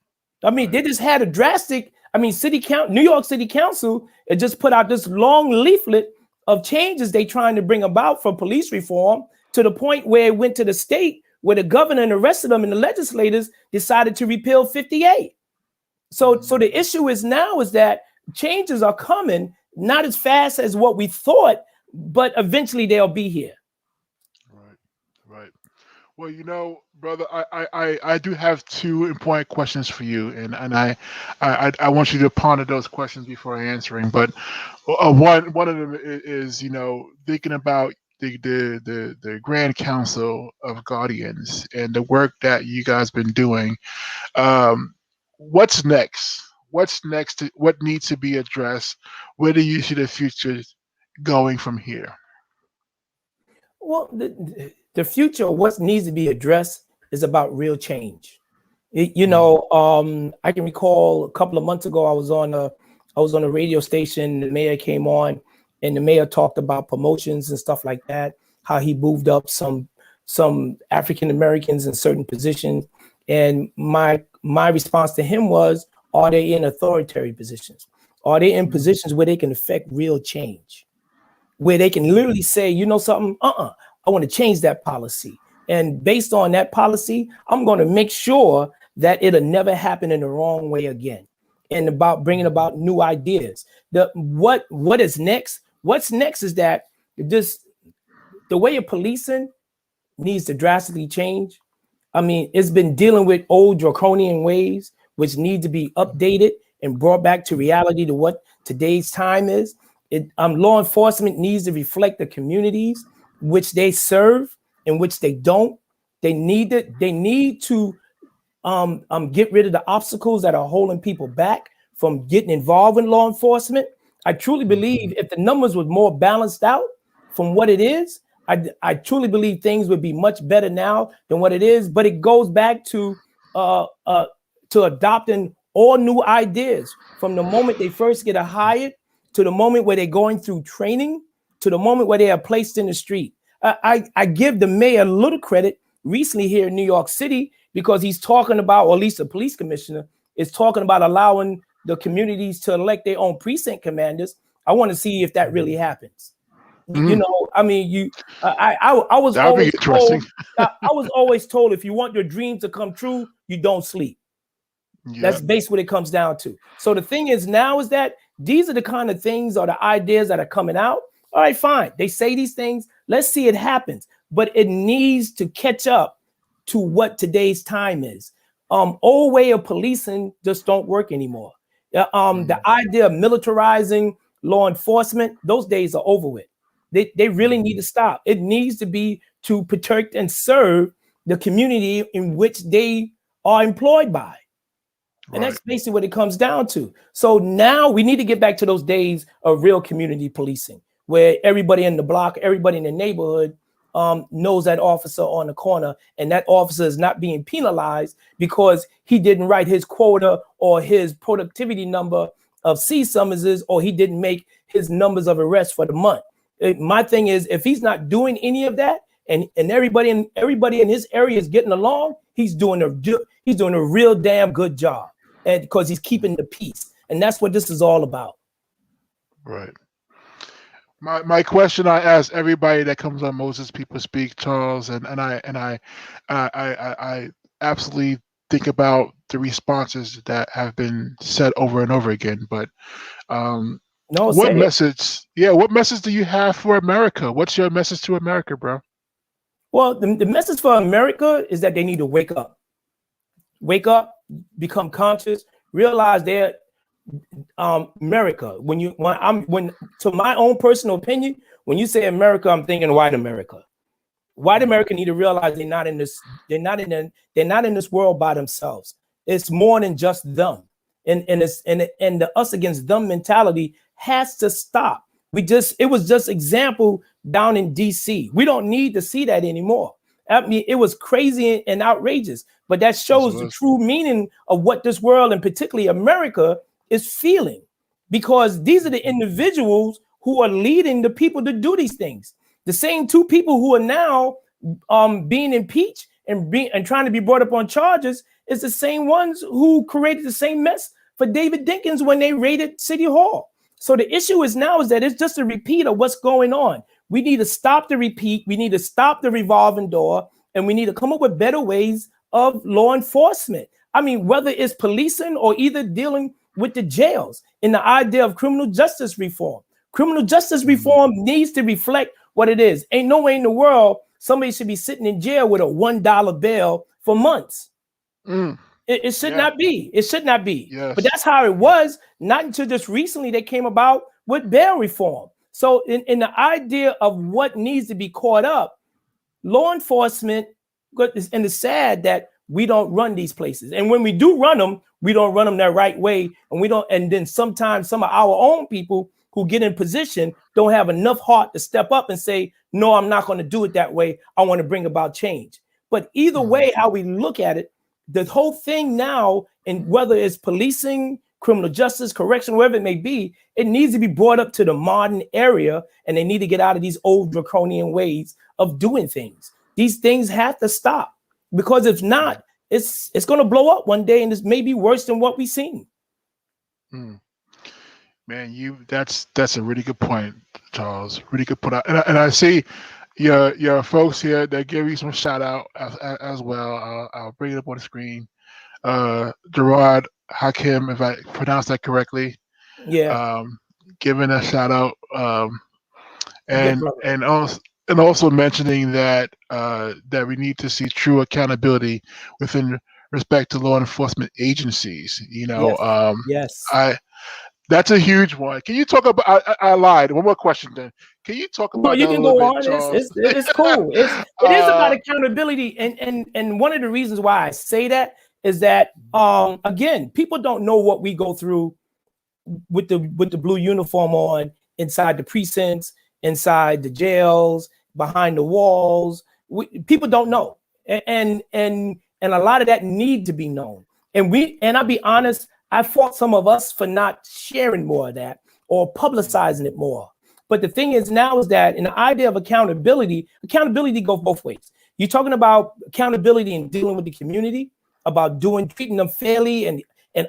I mean, they just had a drastic, New York City Council, it just put out this long leaflet of changes they trying to bring about for police reform to the point where it went to the state where the governor and the rest of them and the legislators decided to repeal 58. So the issue is now is that changes are coming, not as fast as what we thought, but eventually they'll be here. Right. Well, you know, Brother, I do have two important questions for you, and I want you to ponder those questions before answering. But one of them is, thinking about the Grand Council of Guardians and the work that you guys been doing. Um, what's next? What's next? What needs to be addressed? Where do you see the future going from here? Well, the future, what needs to be addressed is about real change. I can recall a couple of months ago, I was on a radio station. The mayor came on, and the mayor talked about promotions and stuff like that. How he moved up some African Americans in certain positions, and my response to him was, are they in authoritarian positions? Are they in positions where they can affect real change? Where they can literally say, you know something, I want to change that policy. And based on that policy, I'm going to make sure that it'll never happen in the wrong way again. And about bringing about new ideas. What is next? What's next is that the way of policing needs to drastically change. I mean, it's been dealing with old draconian ways, which need to be updated and brought back to reality to what today's time is. Law enforcement needs to reflect the communities which they serve and which they don't. They need to get rid of the obstacles that are holding people back from getting involved in law enforcement. I truly believe if the numbers were more balanced out from what it is, I truly believe things would be much better now than what it is. But it goes back to adopting all new ideas from the moment they first get hired to the moment where they're going through training to the moment where they are placed in the street. I give the mayor a little credit recently here in New York City because he's talking about, or at least the police commissioner is talking about allowing the communities to elect their own precinct commanders. I want to see if that really happens. I was always told, I was always told if you want your dreams to come true, you don't sleep. Yeah. That's basically what it comes down to. So the thing is now is that these are the kind of things or the ideas that are coming out. All right, fine. They say these things. Let's see it happens. But it needs to catch up to what today's time is. Old way of policing just don't work anymore. The idea of militarizing law enforcement, those days are over with. They really need to stop. It needs to be to protect and serve the community in which they are employed by. And that's basically what it comes down to. So now we need to get back to those days of real community policing, where everybody in the block, everybody in the neighborhood knows that officer on the corner, and that officer is not being penalized because he didn't write his quota or his productivity number of C summonses, or he didn't make his numbers of arrests for the month. My thing is, if he's not doing any of that, and everybody in his area is getting along, he's doing a real damn good job, and because he's keeping the peace, and that's what this is all about. Right. My question I ask everybody that comes on Moses People Speak, Charles, and I absolutely think about the responses that have been said over and over again. But what message do you have for America? What's your message to America, bro? Well, the message for America is that they need to wake up, become conscious, realize they're America. To my own personal opinion, when you say America, I'm thinking white America. White America need to realize they're not in this world by themselves. It's more than just them, and the us against them mentality has to stop. It was just example down in DC. We don't need to see that anymore. I mean, it was crazy and outrageous, but that shows the true meaning of what this world, and particularly America, is feeling, because these are the individuals who are leading the people to do these things. The same two people who are now being impeached and trying to be brought up on charges is the same ones who created the same mess for David Dinkins when they raided City Hall. So the issue is that it's just a repeat of what's going on. We need to stop the repeat. We need to stop the revolving door, and we need to come up with better ways of law enforcement. I mean, whether it's policing or either dealing with the jails, in the idea of criminal justice reform. Criminal justice reform needs to reflect what it is. Ain't no way in the world somebody should be sitting in jail with a $1 bail for months. Mm. It should not be. It should not be. Yes. But that's how it was. Not until just recently they came about with bail reform. So in the idea of what needs to be caught up, law enforcement, and it's sad that we don't run these places. And when we do run them, we don't run them the right way. And then sometimes some of our own people who get in position don't have enough heart to step up and say, no, I'm not going to do it that way. I want to bring about change. But either way, how we look at it, the whole thing now, and whether it's policing, criminal justice, correction, wherever it may be, it needs to be brought up to the modern area, and they need to get out of these old draconian ways of doing things. These things have to stop, because if not, it's going to blow up one day, and it's maybe worse than what we've seen. Man, that's a really good point, Charles. Really good point. And I see your folks here that give you some shout out as well. I'll bring it up on the screen. Gerard Hakim, if I pronounce that correctly. Yeah. Giving a shout out. And also mentioning that that we need to see true accountability within respect to law enforcement agencies. Yes. That's a huge one. Can you talk about? I lied. One more question, then. Can you talk about? No, you that can a little go bit, on. Charles? It's cool. It is about accountability, and one of the reasons why I say that is that again, people don't know what we go through with the blue uniform on inside the precincts, inside the jails, behind the walls. People don't know, and a lot of that need to be known. And I'll be honest, I fault some of us for not sharing more of that or publicizing it more. But the thing is now is that in the idea of accountability goes both ways. You're talking about accountability in dealing with the community, about treating them fairly and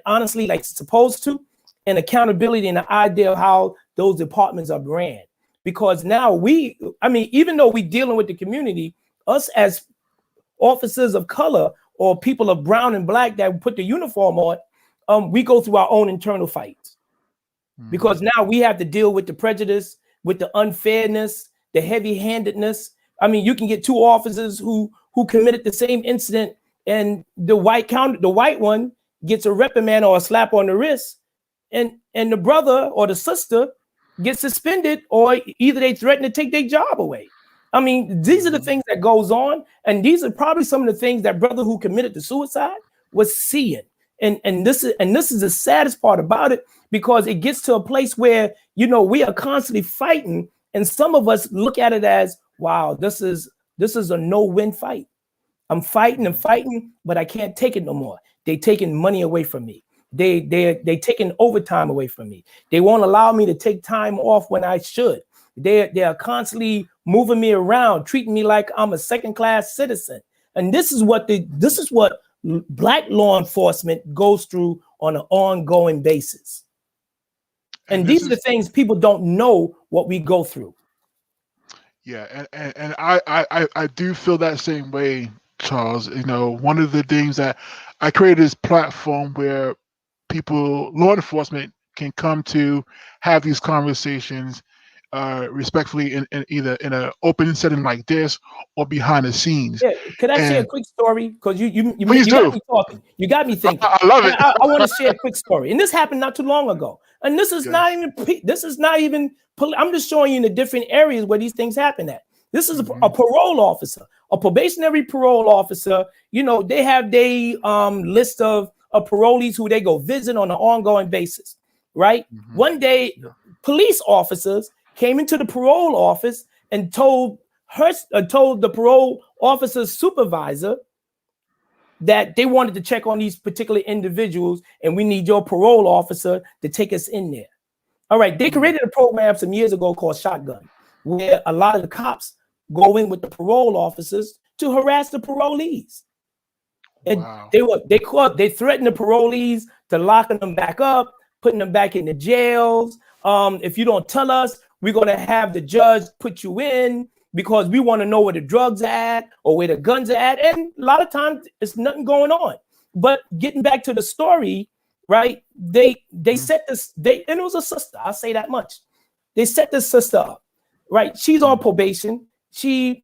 honestly like it's supposed to, and accountability in the idea of how those departments are ran. Because now even though we're dealing with the community, us as officers of color or people of brown and black that put the uniform on, we go through our own internal fights. Because now we have to deal with the prejudice, with the unfairness, the heavy-handedness. I mean, you can get two officers who committed the same incident, and the white one gets a reprimand or a slap on the wrist, and the brother or the sister gets suspended, or either they threaten to take their job away. I mean, these are the things that goes on, and these are probably some of the things that brother who committed the suicide was seeing. And this is the saddest part about it, because it gets to a place where, we are constantly fighting, and some of us look at it as, wow, this is a no-win fight. I'm fighting and fighting, but I can't take it no more. They taking money away from me. They taking overtime away from me. They won't allow me to take time off when I should. They are constantly moving me around, treating me like I'm a second-class citizen. And this is what Black law enforcement goes through on an ongoing basis. And these are the things people don't know what we go through. Yeah, and I do feel that same way, Charles. One of the things that I created this platform where law enforcement can come to have these conversations respectfully in either in an open setting like this or behind the scenes. Yeah, could I share a quick story? Because you please got me talking. You got me thinking. I love it. I want to share a quick story, and this happened not too long ago. And this is not even. I'm just showing you the different areas where these things happen at. This is a parole officer, a probationary parole officer. They have their list of parolees who they go visit on an ongoing basis, right? One day, police officers came into the parole office and told the parole officer's supervisor that they wanted to check on these particular individuals, and we need your parole officer to take us in there. All right, they created a program some years ago called Shotgun, where a lot of the cops go in with the parole officers to harass the parolees. And wow. they threatened the parolees to locking them back up, putting them back in the jails. If you don't tell us, we're going to have the judge put you in because we want to know where the drugs are at or where the guns are at. And a lot of times it's nothing going on. But getting back to the story, right? They set this, and it was a sister, I'll say that much. They set this sister up, right? She's on probation. Her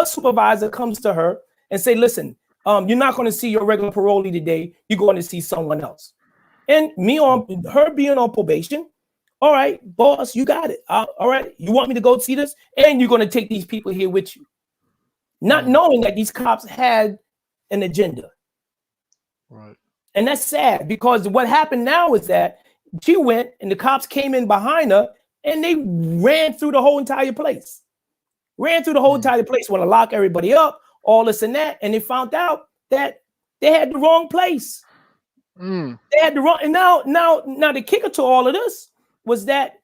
supervisor comes to her and say, listen, You're not going to see your regular parolee today. You're going to see someone else. And me on her being on probation. All right, boss, you got it. All right, you want me to go see this? And you're going to take these people here with you. Not knowing that these cops had an agenda. Right. And that's sad because what happened now is that she went and the cops came in behind her and they ran through the whole entire place. Want to lock everybody up, all this and that. And they found out that they had the wrong place. They had the wrong. And now the kicker to all of this was that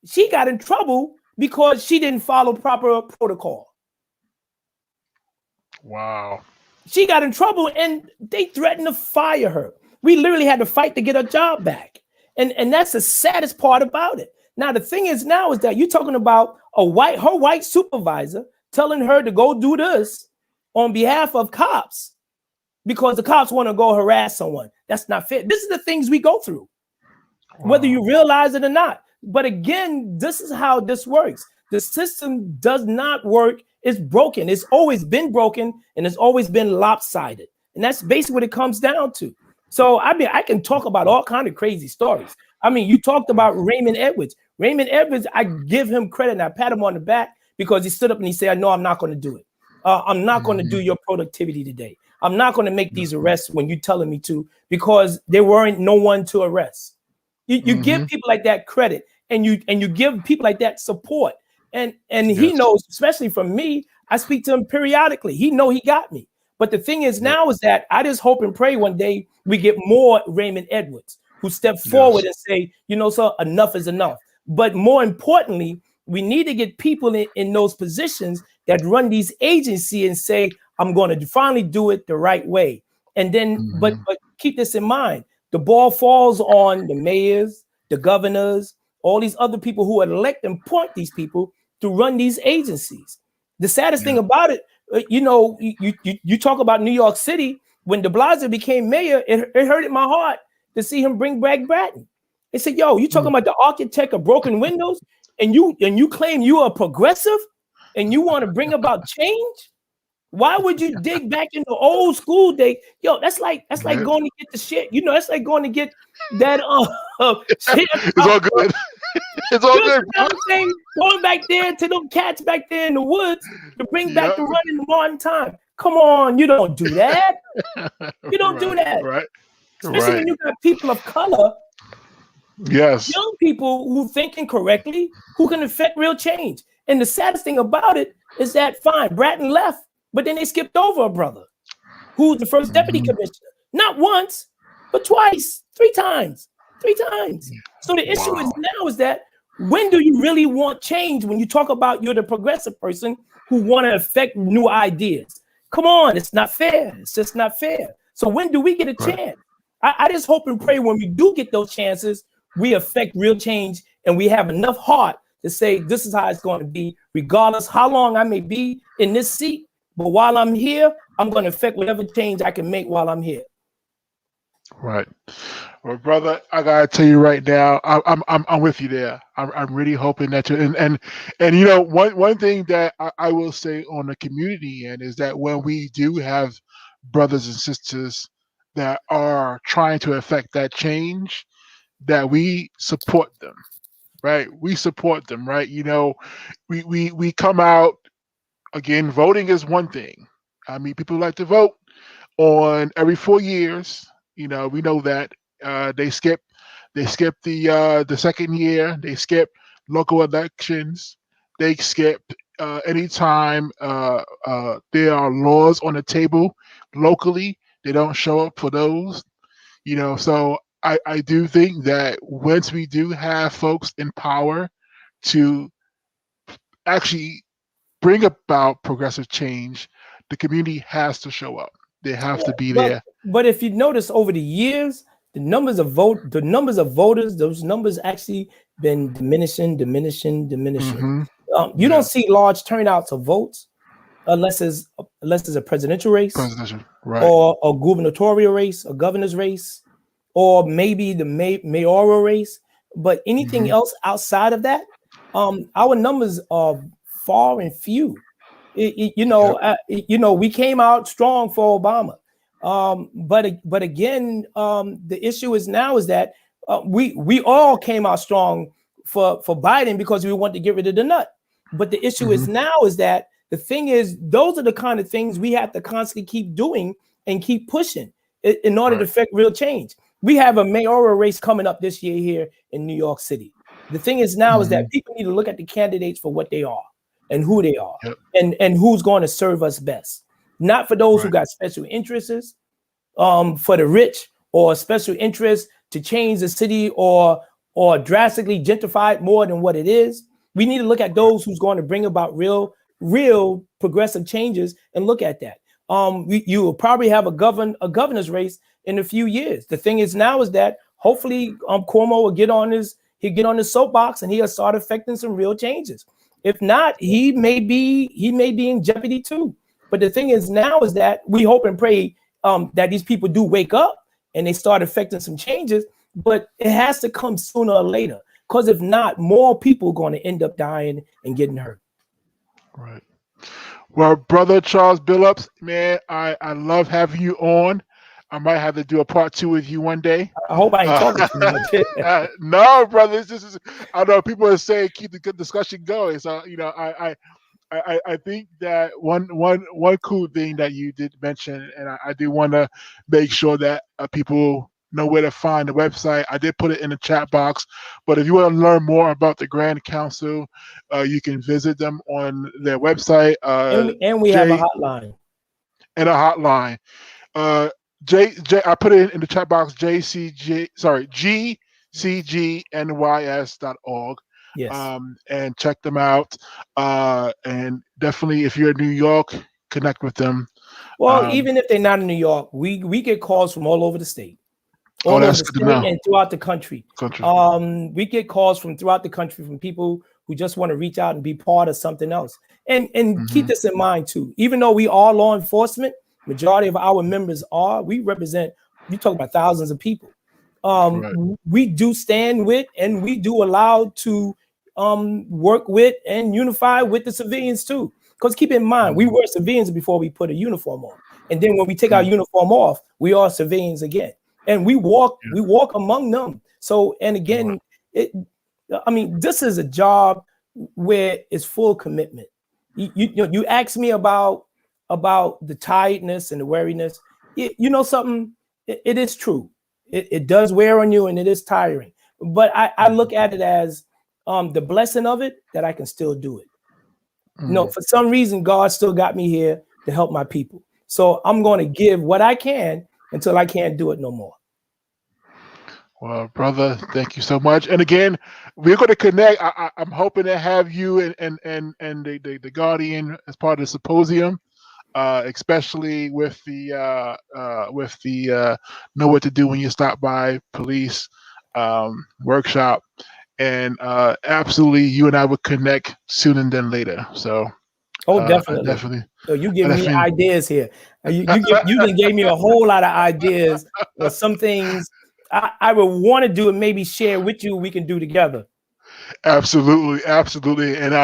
she got in trouble because she didn't follow proper protocol. Wow. She got in trouble and they threatened to fire her. We literally had to fight to get her job back. And that's the saddest part about it. Now, the thing is now is that you're talking about her white supervisor telling her to go do this on behalf of cops because the cops want to go harass someone. That's not fair. This is the things we go through, whether you realize it or not. But again, this is how this works. The system does not work. It's broken. It's always been broken and it's always been lopsided. And that's basically what it comes down to. So, I mean, I can talk about all kinds of crazy stories. I mean, you talked about Raymond Edwards. Raymond Edwards, I give him credit and I pat him on the back because he stood up and he said, no, I'm not going to do it. I'm not going to do your productivity today. I'm not going to make these arrests when you're telling me to because there weren't no one to arrest. You give people like that credit and you give people like that support. And he knows, especially from me, I speak to him periodically. He know he got me. But the thing is now is that I just hope and pray one day we get more Raymond Edwards who step forward and say, you know, sir, enough is enough. But more importantly, we need to get people in those positions that run these agencies and say, I'm going to finally do it the right way. And then, but keep this in mind, the ball falls on the mayors, the governors, all these other people who elect and point these people to run these agencies. The saddest thing about it, you know, you talk about New York City, when de Blasio became mayor, it hurted my heart to see him bring back Bratton. They said, yo, you talking about the architect of broken windows and you claim you are progressive and you want to bring about change? Why would you dig back into old school day? Yo, that's like going to get the shit. You know, that's like going to get that shit. It's all good. It's all good. You know what I'm saying? Going back there to them cats back there in the woods to bring back the run in the modern time. Come on, you don't do that. You don't do that. Right. Especially when you got people of color. Yes. Young people who thinking correctly, who can affect real change. And the saddest thing about it is that fine, Bratton left, but then they skipped over a brother who's the first deputy commissioner. Not once, but twice, three times. So the issue is now is that when do you really want change when you talk about you're the progressive person who want to affect new ideas? Come on, it's not fair. It's just not fair. So when do we get a chance? I just hope and pray when we do get those chances, we affect real change and we have enough heart to say this is how it's going to be, regardless how long I may be in this seat. But while I'm here, I'm going to affect whatever change I can make while I'm here. Right. Well, brother, I gotta tell you right now, I'm with you there. I'm really hoping that you and you know one thing that I will say on the community end is that when we do have brothers and sisters that are trying to affect that change, that we support them, right? We support them, right? You know, we come out again. Voting is one thing. I mean, people like to vote on every 4 years. You know, we know that they skip the second year. They skip local elections. They skip anytime there are laws on the table locally. They don't show up for those. You know, so I do think that once we do have folks in power to actually bring about progressive change, the community has to show up. They have to be there. But if you notice over the years, the numbers of voters, those numbers actually been diminishing. You don't see large turnouts of votes unless it's a presidential race, or a gubernatorial race, a governor's race, or maybe the mayoral race. But anything else outside of that, our numbers are far and few. We came out strong for Obama. But again, the issue is now is that we all came out strong for Biden because we want to get rid of the nut. But the issue is now is that the thing is, those are the kind of things we have to constantly keep doing and keep pushing in order to affect real change. We have a mayoral race coming up this year here in New York City. The thing is now is that people need to look at the candidates for what they are and who they are, and who's going to serve us best. Not for those who got special interests, for the rich or special interest to change the city or drastically gentrify it more than what it is. We need to look at those who's going to bring about real progressive changes and look at that. You will probably have a governor's race in a few years. The thing is now is that hopefully Cuomo will get on his soapbox and he'll start affecting some real changes. If not, he may be in jeopardy too. But the thing is now is that we hope and pray that these people do wake up and they start affecting some changes, but it has to come sooner or later. Because if not, more people are going to end up dying and getting hurt. Right. Well, brother Charles Billups, man, I love having you on. I might have to do a part 2 with you one day. I hope I ain't talking too much. No, brother. This is. I know people are saying keep the good discussion going. So I think that one cool thing that you did mention, and I do want to make sure that people know where to find the website. I did put it in the chat box, but if you want to learn more about the Grand Council, you can visit them on their website. And we have a hotline. And a hotline. I put it in the chat box. GCGNYS.org. Yes. And check them out. And definitely, if you're in New York, connect with them. Well, even if they're not in New York, we get calls from all over the state. That's good to know. And throughout the country. We get calls from throughout the country from people who just want to reach out and be part of something else. And keep this in mind too. Even though we are law enforcement, majority of our members we represent, you talk about thousands of people. We do stand with and we do allow to work with and unify with the civilians too. Because keep in mind, we were civilians before we put a uniform on. And then when we take our uniform off, we are civilians again. And we walk among them. So, and again, this is a job where it's full commitment. You ask me about the tiredness and the weariness. You know something? It is true. It does wear on you and it is tiring. But I look at it as the blessing of it that I can still do it. For some reason, God still got me here to help my people. So I'm going to give what I can until I can't do it no more. Well, brother, thank you so much. And again, we're going to connect. I'm hoping to have you and the Guardian as part of the symposium, especially with the know what to do when you stop by police workshop. And absolutely, you and I would connect sooner than later. So, definitely. So you give me ideas here. You gave me a whole lot of ideas or some things I would want to do and maybe share with you. We can do together. Absolutely. And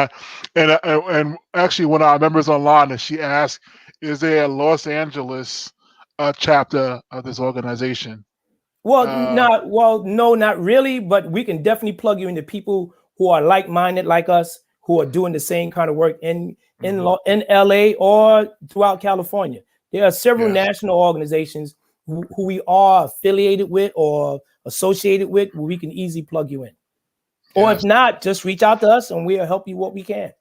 actually, one of our members online, and she asked, "Is there a Los Angeles chapter of this organization?" Well, no, not really. But we can definitely plug you into people who are like-minded like us, who are doing the same kind of work in LA or throughout California. There are several national organizations who we are affiliated with or associated with, where we can easily plug you in. Or if not, just reach out to us and we'll help you what we can.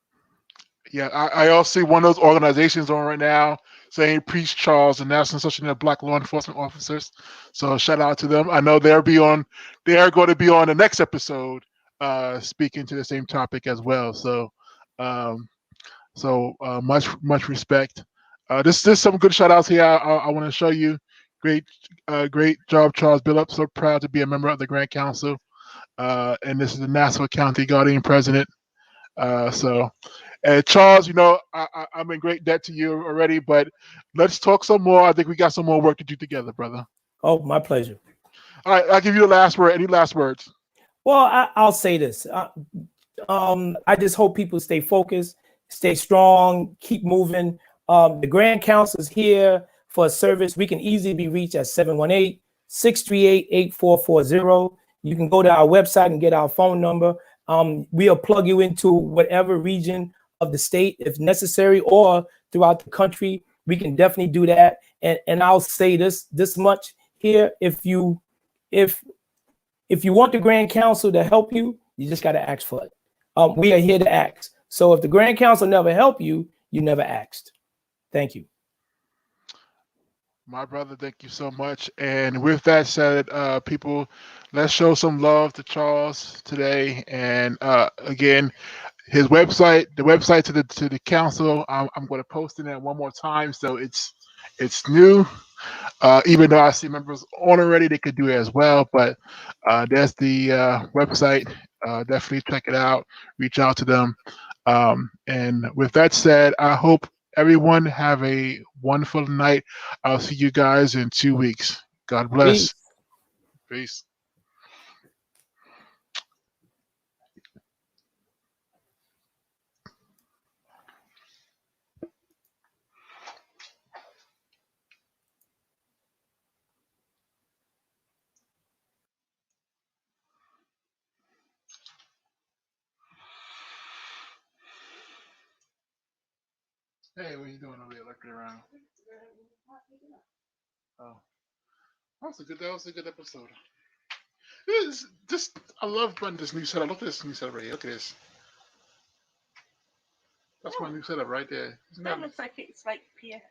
Yeah, I also see one of those organizations on right now saying Priest Charles, the National Association of Black Law Enforcement Officers. So shout out to them. I know they are going to be on the next episode speaking to the same topic as well. So much respect. There's some good shout outs here. I want to show you. Great job, Charles Billups. So proud to be a member of the Grand Council. And this is the Nassau County Guardian President. Charles, I'm in great debt to you already, but let's talk some more. I think we got some more work to do together, brother. Oh, my pleasure. All right, I'll give you the last word. Any last words? Well, I'll say this. I just hope people stay focused stay strong, keep moving. The Grand Council is here for a service. We can easily be reached at 718-638-8440. You can go to our website and get our phone number. We'll plug you into whatever region of the state if necessary, or throughout the country. We can definitely do that. And I'll say this much here: if you want the Grand Council to help you, you just got to ask for it. We are here to ask. So if the Grand Council never helped you, you never asked. Thank you. My brother, thank you so much. And with that said, people, let's show some love to Charles today. And again, his website, the website to the council, I'm going to post it one more time. So it's new. Even though I see members on already, they could do it as well. But there's the website. Definitely check it out. Reach out to them. And with that said, I hope everyone have a wonderful night. I'll see you guys in 2 weeks. God bless. Peace. Hey, what are you doing over there looking around? Oh, that was a good episode. I love running this new setup. Look at this new setup right here. Look at this. That's my new setup right there. That looks like it's like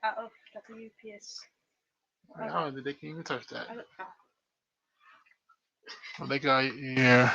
out of WPS. They can't even touch that. I look back. Well, they got, yeah.